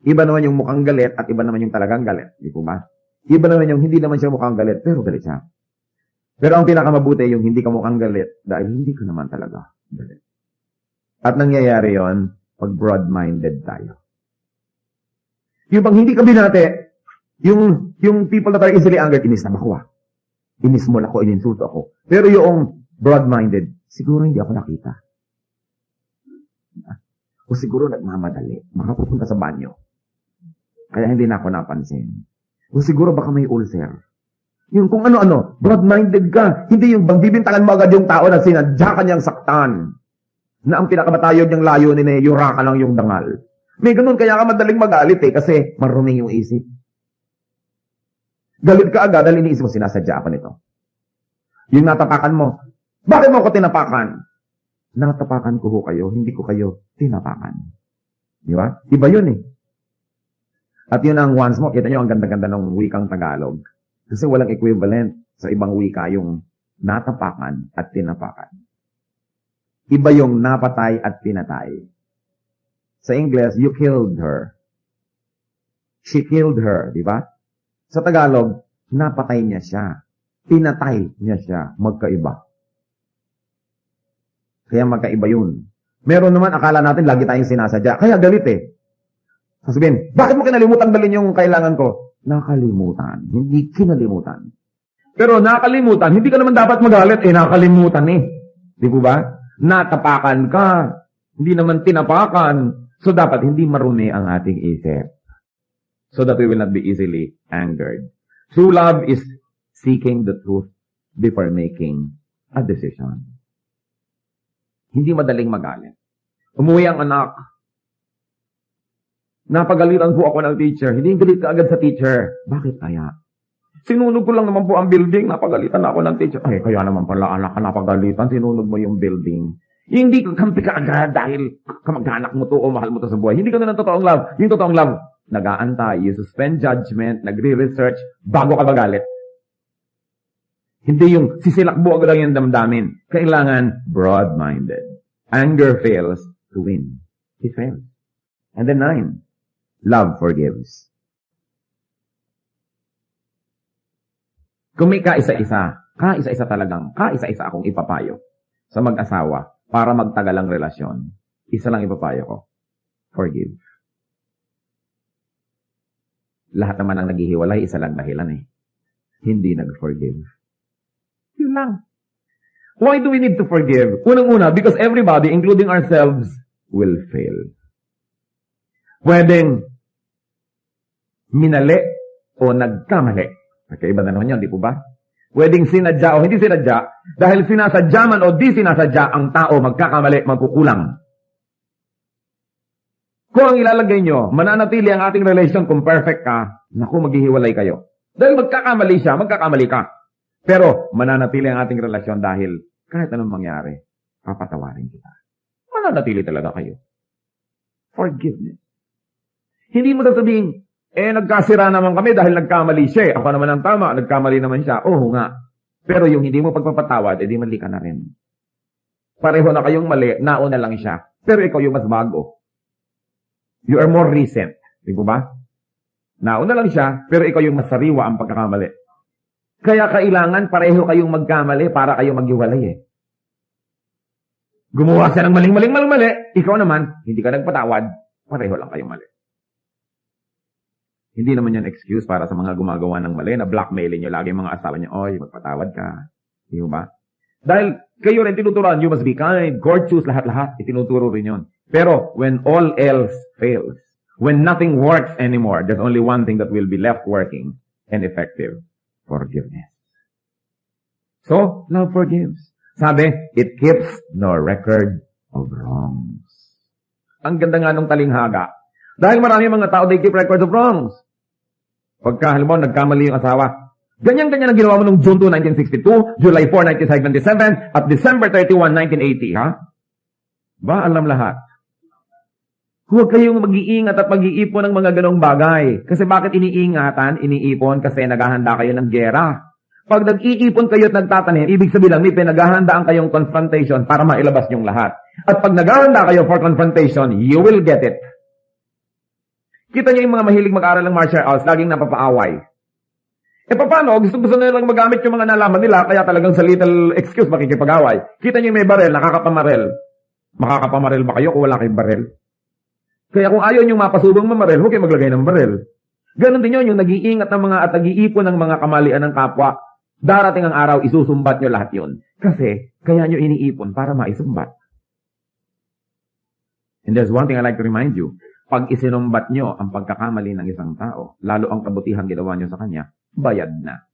Iba naman yung mukhang galit at iba naman yung talagang galit. Di po ba? Iba naman yung hindi naman siya mukhang galit, pero galit siya. Pero ang pinakamabuti yung hindi ka mukhang galit dahil hindi ka naman talaga galit. At nangyayari yon pag broad-minded tayo. Yung pag hindi ka binate, yung people that are easily angered, inis na ako. Inis mo ako, ininsulto ako. Pero yung broad-minded, siguro hindi ako nakita. O siguro nagmamadali. Makapupunta sa banyo. Kaya hindi na ako napansin. O siguro baka may ulcer. Yung kung ano-ano, broad-minded ka. Hindi yung bang bibintangan mo agad yung tao na sinadya ka niyang saktan. Na ang pinakamatayog niyang layunin eh, yura ka lang yung dangal. May ganun, kaya ka madaling magalit eh, kasi marumi yung isip. Galit ka agad dahil iniisip mo, sinasadya ako nito. Yung natapakan mo, bakit mo ko tinapakan? Natapakan ko ho kayo, hindi ko kayo tinapakan. Di ba? Iba yun eh. At yun ang once mo, kita nyo ang ganda-ganda ng wikang Tagalog. Kasi walang equivalent sa ibang wika yung natapakan at tinapakan. Iba yung napatay at pinatay. Sa English, you killed her. She killed her, di ba? Sa Tagalog, napatay niya siya. Pinatay niya siya. Magkaiba. Kaya magkaiba yun. Meron naman, akala natin lagi tayong sinasadya. Kaya galit eh. Sasabihin, bakit mo kinalimutan dalhin yung kailangan ko? Nakalimutan. Hindi kinalimutan. Pero nakalimutan, hindi ka naman dapat magalit. Nakalimutan eh. Di po ba? Natapakan ka. Hindi naman tinapakan. So dapat hindi marumi ang ating isip. So that we will not be easily angered. True love is seeking the truth before making a decision. Hindi madaling magalit. Umuwi ang anak. Napagalitan po ako ng teacher. Hindi galit ka agad sa teacher. Bakit kaya? Sinunog ko lang naman po ang building. Napagalitan ako ng teacher. Ay, kaya naman pala anak ka napagalitan. Sinunog mo yung building. Hindi ka kampi ka agad dahil kamag-anak mo to o mahal mo to sa buhay. Hindi ka na ng totoong love. Yung totoong love, nag-aantay, you suspend judgment, nagre-research, bago ka magalit. Hindi yung sisilakbo agad lang yung damdamin. Kailangan broad-minded. Anger fails to win. It fails. And then 9, love forgives. Kung may kaisa-isa akong ipapayo sa mag-asawa para magtagal ang relasyon, isa lang ipapayo ko, forgive. Lahat naman ang naghihiwalay, isa lang dahilan eh. Hindi nag-forgive. Yun lang. Why do we need to forgive? Unang-una, because everybody, including ourselves, will fail. Pwedeng minali o nagkamali. Magkaiba na naman yun, di po ba? Pwedeng sinadya o hindi sinadya, dahil sinasadya man o di sinasadya, ang tao magkakamali, magkukulang. Kung ang ilalagay nyo, mananatili ang ating relation kung perfect ka, naku, maghihiwalay kayo. Dahil magkakamali siya, magkakamali ka. Pero mananatili ang ating relasyon dahil kahit anong mangyari, papatawarin kita. Mananatili talaga kayo. Forgiveness. Hindi mo sasabihin, nagkasira naman kami dahil nagkamali siya. Ako naman ang tama, nagkamali naman siya. Oo nga. Pero yung hindi mo pagpapatawad, di mali ka na rin. Pareho na kayong mali, nauna lang siya. Pero ikaw yung mas bago. You are more recent. Di ba? Nauna lang siya, pero ikaw yung mas sariwa ang pagkakamali. Kaya kailangan pareho kayong magkamali para kayo maghiwalay eh. Gumawa siya ng maling-mali. Ikaw naman, hindi ka nagpatawad, pareho lang kayong mali. Hindi naman yan excuse para sa mga gumagawa ng mali na blackmailin nyo lagi mga asawa nyo, oy, magpatawad ka. Di ba? Dahil kayo rin tinuturuan, you must be kind, courteous, lahat-lahat, itinuturo rin yun. Pero when all else fails, when nothing works anymore, there's only one thing that will be left working and effective, forgiveness. So, love forgives. Sabi, it keeps no record of wrongs. Ang ganda nga nung talinghaga. Dahil marami mga tao, they keep records of wrongs. Pagka, halimbawa, nagkamali yung asawa. Ganyan-ganyan ang ginawa mo nung June 2, 1962, July 4, 1977, at December 31, 1980, ha? Ba, alam lahat. Huwag kayong mag-iingat at mag-iipon ng mga ganong bagay. Kasi bakit iniingatan, iniipon? Kasi naghahanda kayo ng gera. Pag nag-iipon kayo at nagtatanim, ibig sabihin lang, may pinaghahandaan kayong confrontation para mailabas niyong lahat. At pag naghahanda kayo for confrontation, you will get it. Kita niyo yung mga mahilig mag-aral ng martial arts, laging napapaaway. Paano? Gusto nilang magamit yung mga nalaman nila, kaya talagang sa little excuse makikipag-away. Kita niyo may barel, nakakapamarel. Makakapamarel ba kayo kung wala kayong barel? Kaya kung ayaw nyo mapasubang mamarel, huwag kayo maglagay ng barel. Ganon din yun, yung nag-iingat ng mga at nag-iipon ng mga kamalian ng kapwa, darating ang araw, isusumbat nyo lahat yun. Kasi, kaya nyo iniipon para maisumbat. And there's one thing I like to remind you. Pag isinumbat nyo ang pagkakamali ng isang tao, lalo ang kabutihan ginawa nyo sa kanya, bayad na.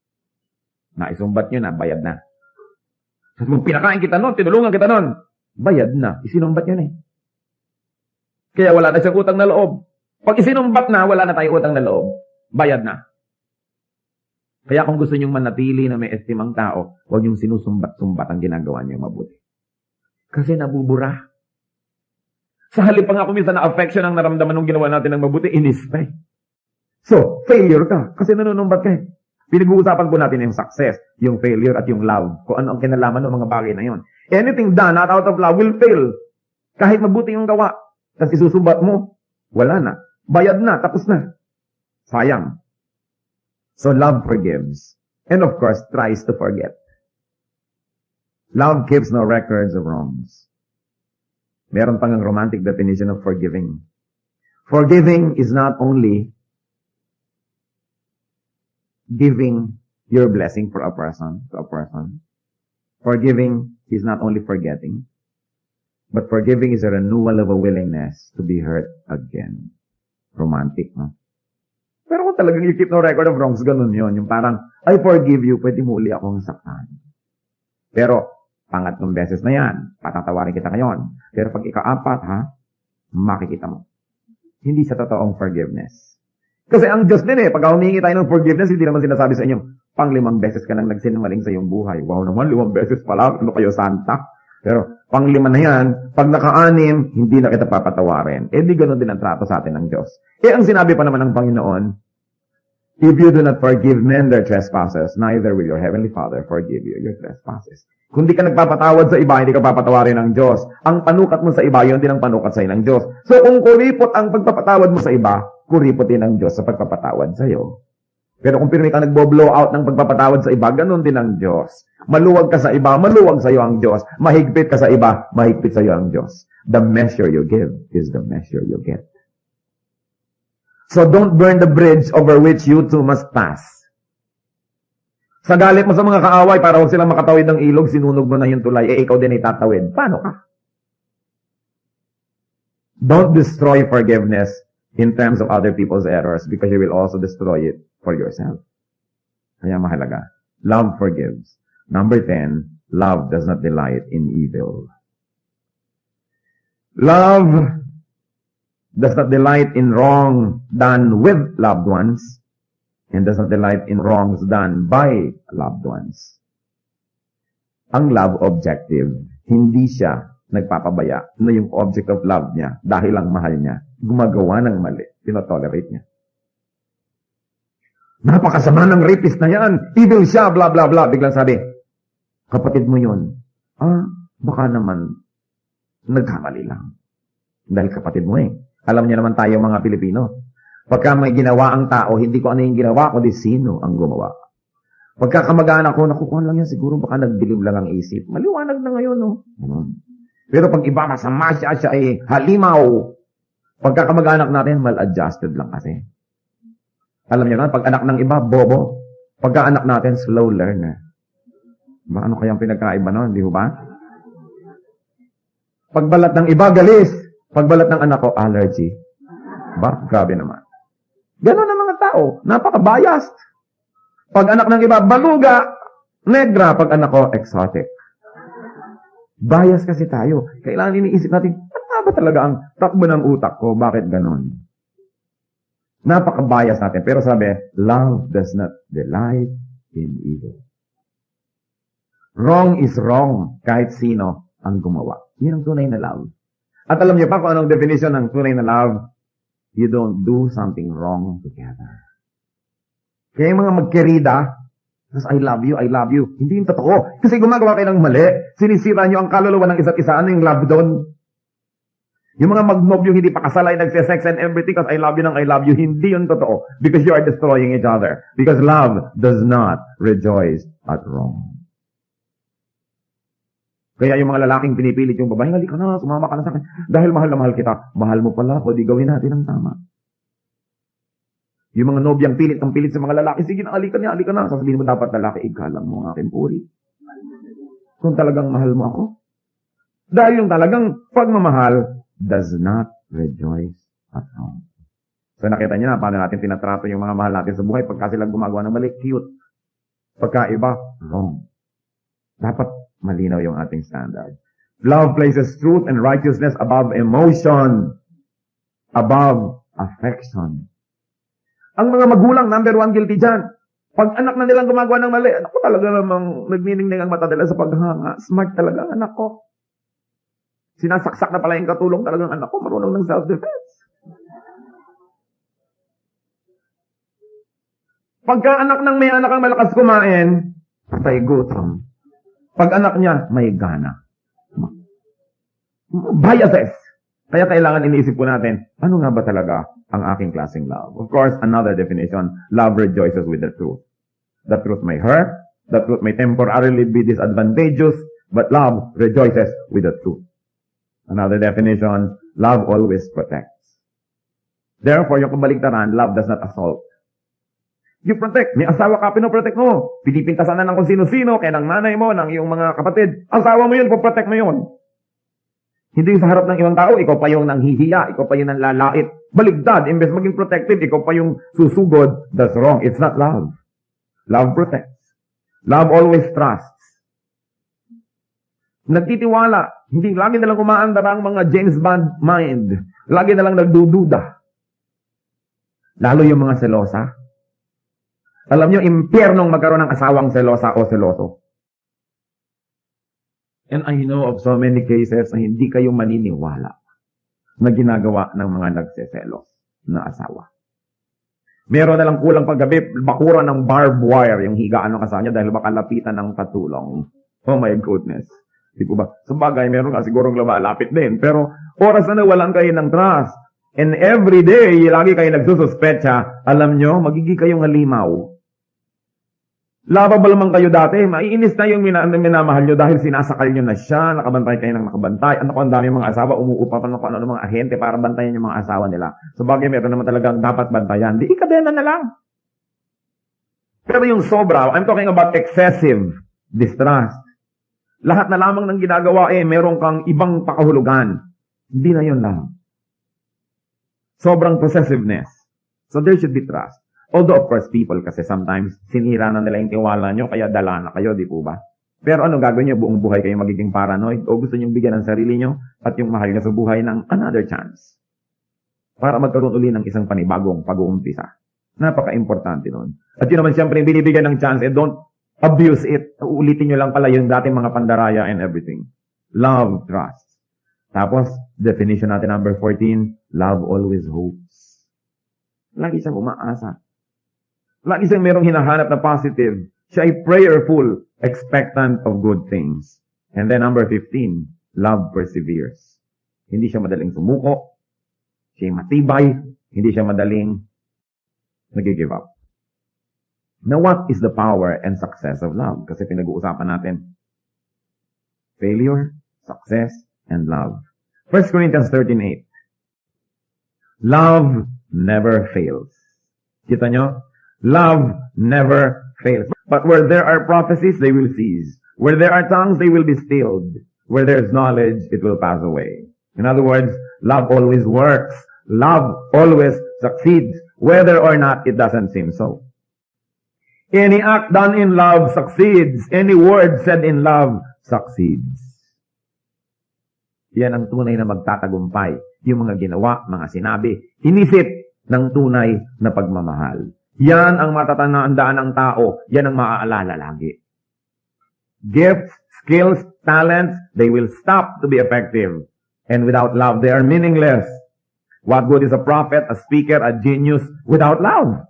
Naisumbat nyo na, bayad na. Kung pinakain kita nun, tinulungan kita nun, bayad na. Isinumbat nyo na eh. Kaya wala na siyang utang na loob. Pag isinumbat na, wala na tayong utang na loob. Bayad na. Kaya kung gusto nyong manatili na may estimang tao, huwag nyong sinusumbat-sumbat ang ginagawa niyong mabuti. Kasi nabubura. Sa halip pa nga kung minsan na-affection ang naramdaman ng ginawa natin ng mabuti, inis pa eh. So, failure ka. Kasi nanunumbat ka eh. Pinag-uusapan po natin yung success, yung failure at yung love. Kung ano ang kinalaman ng mga bagay na yon. Anything done not out of love will fail. Kahit mabuti yung gawa. Tapos isusumbat mo, wala na. Bayad na, tapos na. Sayang. So love forgives. And of course, tries to forget. Love keeps no records of wrongs. Meron pang ang romantic definition of forgiving. Forgiving is not only giving your blessing for a person, to a person. Forgiving is not only forgetting. But forgiving is a renewal of a willingness to be hurt again. Romantic, no? Pero kung talagang you keep no record of wrongs, ganun yun. Yung parang, I forgive you, pwede mo uli akong saktan. Pero, pangatlong beses na yan, patatawarin kita ngayon. Pero pag ika-apat, makikita mo. Hindi sa totoong forgiveness. Kasi ang Diyos din pag humingi tayo ng forgiveness, hindi naman sinasabi sa inyo, pang 5 beses ka nang nagsinungaling sa iyong buhay. Wow naman, 5 beses pala, ano kayo, santa? Pero, pang 5 na yan, pag naka-6, hindi na kita papatawarin. Di ganoon din ang trato sa atin ng Diyos. Ang sinabi pa naman ng Panginoon, if you do not forgive men their trespasses, neither will your heavenly Father forgive you your trespasses. Kung di ka nagpapatawad sa iba, hindi ka papatawarin ng Diyos. Ang panukat mo sa iba, yun din ang panukat sa'yo ng Diyos. So, kung kuripot ang pagpapatawad mo sa iba, kuripot din ang Diyos sa pagpapatawad sa'yo. Pero kung pirmi ka nagbo-blow out ng pagpapatawad sa iba, ganun din ang Diyos. Maluwag ka sa iba, maluwag sa iyo ang Diyos. Mahigpit ka sa iba, mahigpit sa iyo ang Diyos. The measure you give is the measure you get. So don't burn the bridge over which you too must pass. Sa galit mo sa mga kaaway, para huwag silang makatawid ng ilog, sinunog mo na yung tulay, ikaw din ay tatawid. Paano ka? Don't destroy forgiveness in terms of other people's errors because you will also destroy it for yourself. Kaya mahalaga. Love forgives. Number 10, love does not delight in evil. Love does not delight in wrong done with loved ones and does not delight in wrongs done by loved ones. Ang love objective, hindi siya nagpapabaya na yung object of love niya dahil lang mahal niya, gumagawa ng mali, tinotolerate niya. Napakasama ng rapist na yan. Evil siya, blah, blah, blah. Biglang sabi, kapatid mo yun. Baka naman, nagkamali lang. Dahil kapatid mo Alam niya naman tayo mga Pilipino. Pagka may ginawa ang tao, hindi ko ano yung ginawa, kundi sino ang gumawa. Pagka kamag-anak ko, nakukuha lang yan, siguro baka nagdilim lang ang isip. Maliwanag na ngayon, no? Pero pag iba, masama siya ay halimaw. Pagka kamag-anak natin, mal-adjusted lang kasi. Alam niyo na, pag anak ng iba, bobo. Pagka anak natin, slow learner. Ano kayang pinagkaiba nun, di ba? Pagbalat ng iba, galis. Pagbalat ng anak ko, allergy. Grabe naman. Ganon ang mga tao. Napaka-biased. Pag anak ng iba, baluga. Negra. Pag anak ko, exotic. Bias kasi tayo. Kailangan iniisip natin, ano ba talaga ang takbo ng utak ko? Bakit ganon? Napaka-bias natin. Pero sabi, love does not delight in evil. Wrong is wrong kahit sino ang gumawa. Yan ang tunay na love. At alam niyo pa kung anong definition ng tunay na love? You don't do something wrong together. Kaya yung mga magkerida, I love you, I love you. Hindi yung totoo. Kasi gumagawa kayo ng mali, sinisira niyo ang kaluluwa ng isa't isa. Ano yung love doon? Yung mga magnobyo hindi pa kasal ay nagsisex and everything because I love you nang I love you. Hindi yun totoo. Because you are destroying each other. Because love does not rejoice at wrong. Kaya yung mga lalaking pinipilit yung babae, halika na, sumama ka na sa akin. Dahil mahal na mahal kita. Mahal mo pala ako, di gawin natin ang tama. Yung mga nobyang pilit ang pilit sa mga lalaki, sige na, halika na. Sasabihin mo dapat lalaki, ikalang mo ang aking puri. Kung talagang mahal mo ako. Dahil yung talagang pagmamahal does not rejoice at wrong. So nakita niyo na paano natin tinatrato yung mga mahal natin sa buhay pagka silang gumagawa ng mali, cute. Pagka iba, wrong. Dapat malinaw yung ating standard. Love places truth and righteousness above emotion, above affection. Ang mga magulang, number one guilty dyan. Pag anak na nilang gumagawa ng mali, anak ko talaga namang nagniningning ang mata nila sa paghanga. Smart talaga ang anak ko. Sinasaksak na pala yung katulong talagang anak ko, marunong ng self-defense. Pagka anak ng may anak ang malakas kumain, patay gutom. Pag anak niya, may gana. Biases. Kaya kailangan iniisip po natin, ano nga ba talaga ang aking klaseng love? Of course, another definition, love rejoices with the truth. The truth may hurt, the truth may temporarily be disadvantageous, but love rejoices with the truth. Another definition, love always protects. Therefore, yung kabaligtaran, love does not assault. You protect. May asawa ka, pinoprotect mo. Pinipintasan na ng kung sino-sino, kaya ng nanay mo, ng iyong mga kapatid. Asawa mo yun, protect mo yun. Hindi sa harap ng ibang tao, ikaw pa yung nanghihiya, ikaw pa yung nanlalait. Baligtad, imbes maging protective, ikaw pa yung susugod. That's wrong. It's not love. Love protects. Love always trusts. Nagtitiwala. Hindi lagi nalang umaandar ang mga James Bond mind. Lagi nalang nagdududa. Lalo yung mga selosa. Alam nyo, impyernong magkaroon ng asawang selosa o seloso. And I know of so many cases na hindi kayo maniniwala na ginagawa ng mga nagseselos na asawa. Meron na lang kulang paggabi, bakura ng barbed wire yung higaan ng asawa niya dahil baka lapitan ng katulong. Oh my goodness. Di po ba? Sa bagay, meron ka sigurong lumalapit din. Pero oras na nawalan kayo ng trust. And every day, lagi kayo nagsususpecha, alam nyo, magiging kayong halimaw. Lovable man kayo dati, maiinis na yung minamahal nyo dahil sinasakal nyo na siya, nakabantay kayo ng nakabantay. Ano ko, ang dami mga asawa, umuupa pa ng ano mga ahente para bantayan yung mga asawa nila. Sa bagay, meron naman talagang dapat bantayan. Di ikadena na lang. Pero yung sobra, I'm talking about excessive distrust. Lahat na lamang ng ginagawa meron kang ibang pakahulugan. Hindi na yun lang. Sobrang possessiveness. So there should be trust. Although of course people kasi sometimes sinira na nila yung tiwala nyo kaya dala na kayo, di po ba? Pero ano gagawin nyo? Buong buhay kayo magiging paranoid o gusto nyo bigyan ng sarili nyo at yung mahal nyo sa buhay ng another chance para magkaroon uli ng isang panibagong pag-uumpisa. Napaka-importante nun. At yun naman siyempre binibigyan ng chance don't abuse it. Uulitin nyo lang pala yung dating mga pandaraya and everything. Love, trust. Tapos, definition natin number 14, love always hopes. Lagi siyang umaasa. Lagi siyang merong hinahanap na positive. Siya ay prayerful, expectant of good things. And then number 15, love perseveres. Hindi siya madaling sumuko. Siya ay matibay. Hindi siya madaling nag-give up. Now, what is the power and success of love? Kasi pinag-uusapan natin. Failure, success, and love. 1 Corinthians 13:8. Love never fails. Kita nyo? Love never fails. But where there are prophecies, they will cease. Where there are tongues, they will be stilled. Where there is knowledge, it will pass away. In other words, love always works. Love always succeeds. Whether or not it doesn't seem so. Any act done in love succeeds. Any word said in love succeeds. Yan ang tunay na magtatagumpay. Yung mga ginawa, mga sinabi, inisip ng tunay na pagmamahal. Yan ang matatandaan ng tao. Yan ang maaalala lagi. Gifts, skills, talents, they will stop to be effective. And without love, they are meaningless. What good is a prophet, a speaker, a genius without love?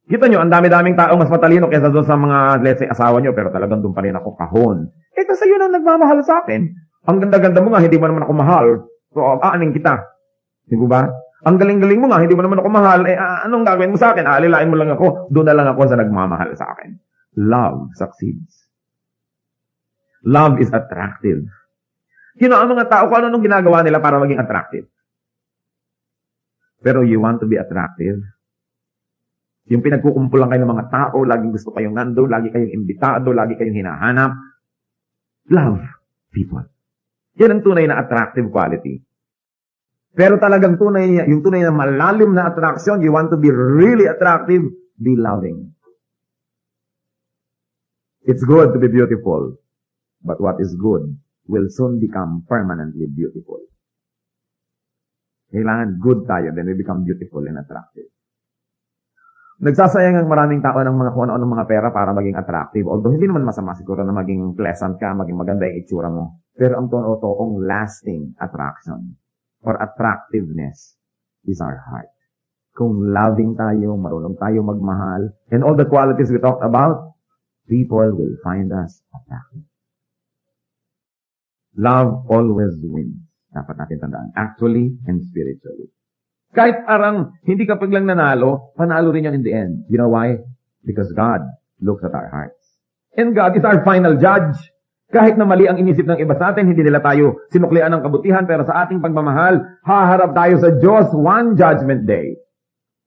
Kita nyo, ang dami-daming tao mas matalino kaysa doon sa mga, let's say, asawa nyo, pero talagang doon pa rin ako kahon. Kasi yun ang nagmamahal sa akin. Ang ganda-ganda mo nga, hindi mo naman ako mahal. So, aaning kita. Di ba? Ang galing-galing mo nga, hindi mo naman ako mahal. Anong gagawin mo sa akin? Alilain mo lang ako. Doon na lang ako sa nagmamahal sa akin. Love succeeds. Love is attractive. Ang mga tao, kung ano ginagawa nila para maging attractive. Pero you want to be attractive? Yung pinagkukumpulan kayo ng mga tao, laging gusto kayong nando, lagi kayong imbitado, lagi kayong hinahanap. Love people. Yan ang tunay na attractive quality. Pero talagang yung tunay na malalim na attraction, you want to be really attractive, be loving. It's good to be beautiful, but what is good will soon become permanently beautiful. Kailangan good tayo, then we become beautiful and attractive. Nagsasayang ang maraming tao ng mga kung ano ng mga pera para maging attractive. Although hindi naman masama siguro na maging pleasant ka, maging maganda yung itsura mo. Pero ang totoong lasting attraction or attractiveness is our heart. Kung loving tayo, marunong tayo magmahal, and all the qualities we talked about, people will find us attractive. Love always wins. Dapat natin tandaan. Actually and spiritually. Kahit parang hindi ka paglang nanalo, panalo rin yan in the end. You know why? Because God looks at our hearts. And God is our final judge. Kahit na mali ang inisip ng iba sa atin, hindi nila tayo sinuklian ng kabutihan, pero sa ating pagmamahal, haharap tayo sa Diyos one judgment day.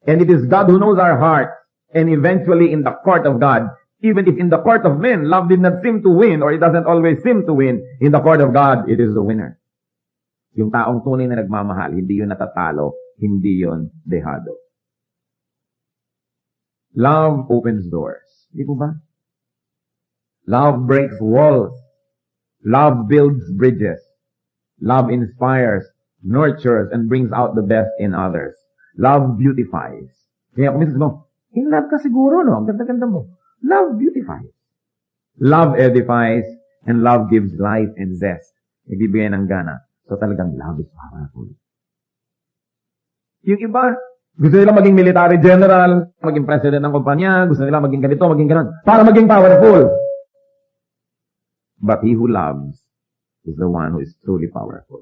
And it is God who knows our hearts. And eventually in the court of God, even if in the court of men, love did not seem to win, or it doesn't always seem to win, in the court of God, it is the winner. Yung taong tunay na nagmamahal, hindi yun natatalo, hindi yun dehado. Love opens doors. Di po ba? Love breaks walls. Love builds bridges. Love inspires, nurtures, and brings out the best in others. Love beautifies. Kaya kung minsan mo, in love ka siguro, no? Ang ganda-ganda mo. Love beautifies. Love edifies, and love gives life and zest. Ibibigay ng gana. So talagang love is powerful. Yung iba, gusto nila maging military general, maging president ng kumpanya, gusto nila maging ganito, maging ganon, para maging powerful. But he who loves is the one who is truly powerful.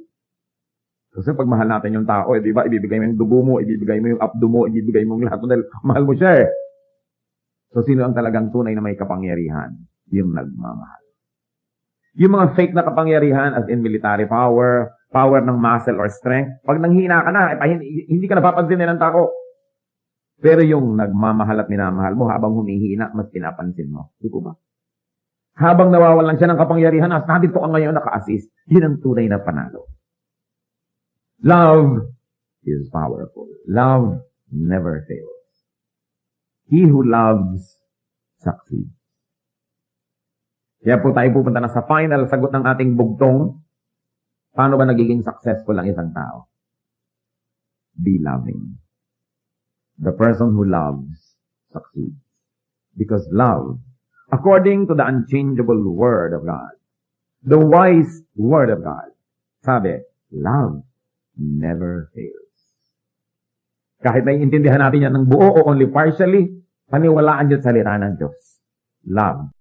Kasi pag mahal natin yung tao, di ba, ibibigay mo yung dugo mo, ibibigay mo yung abdo mo, ibibigay mo yung lahat mo dahil mahal mo siya eh. So sino ang talagang tunay na may kapangyarihan? Yung nagmamahal. Yung mga fake na kapangyarihan as in military power, power ng muscle or strength, pag nanghina ka na, hindi ka napapansin ng tao. Pero yung nagmamahal at minamahal mo, habang humihina, mas pinapansin mo. Di ba? Habang nawawalan siya ng kapangyarihan, as nandito ka ngayon naka-assist, yun ang tunay na panalo. Love is powerful. Love never fails. He who loves succeeds. Kaya po tayo pupunta na sa final sagot ng ating bugtong. Paano ba nagiging successful ang isang tao? Be loving. The person who loves succeeds. Because love, according to the unchangeable Word of God, the wise Word of God, sabi, love never fails. Kahit naiintindihan natin yan ng buo o only partially, paniwalaan dyan sa salita ng Diyos. Love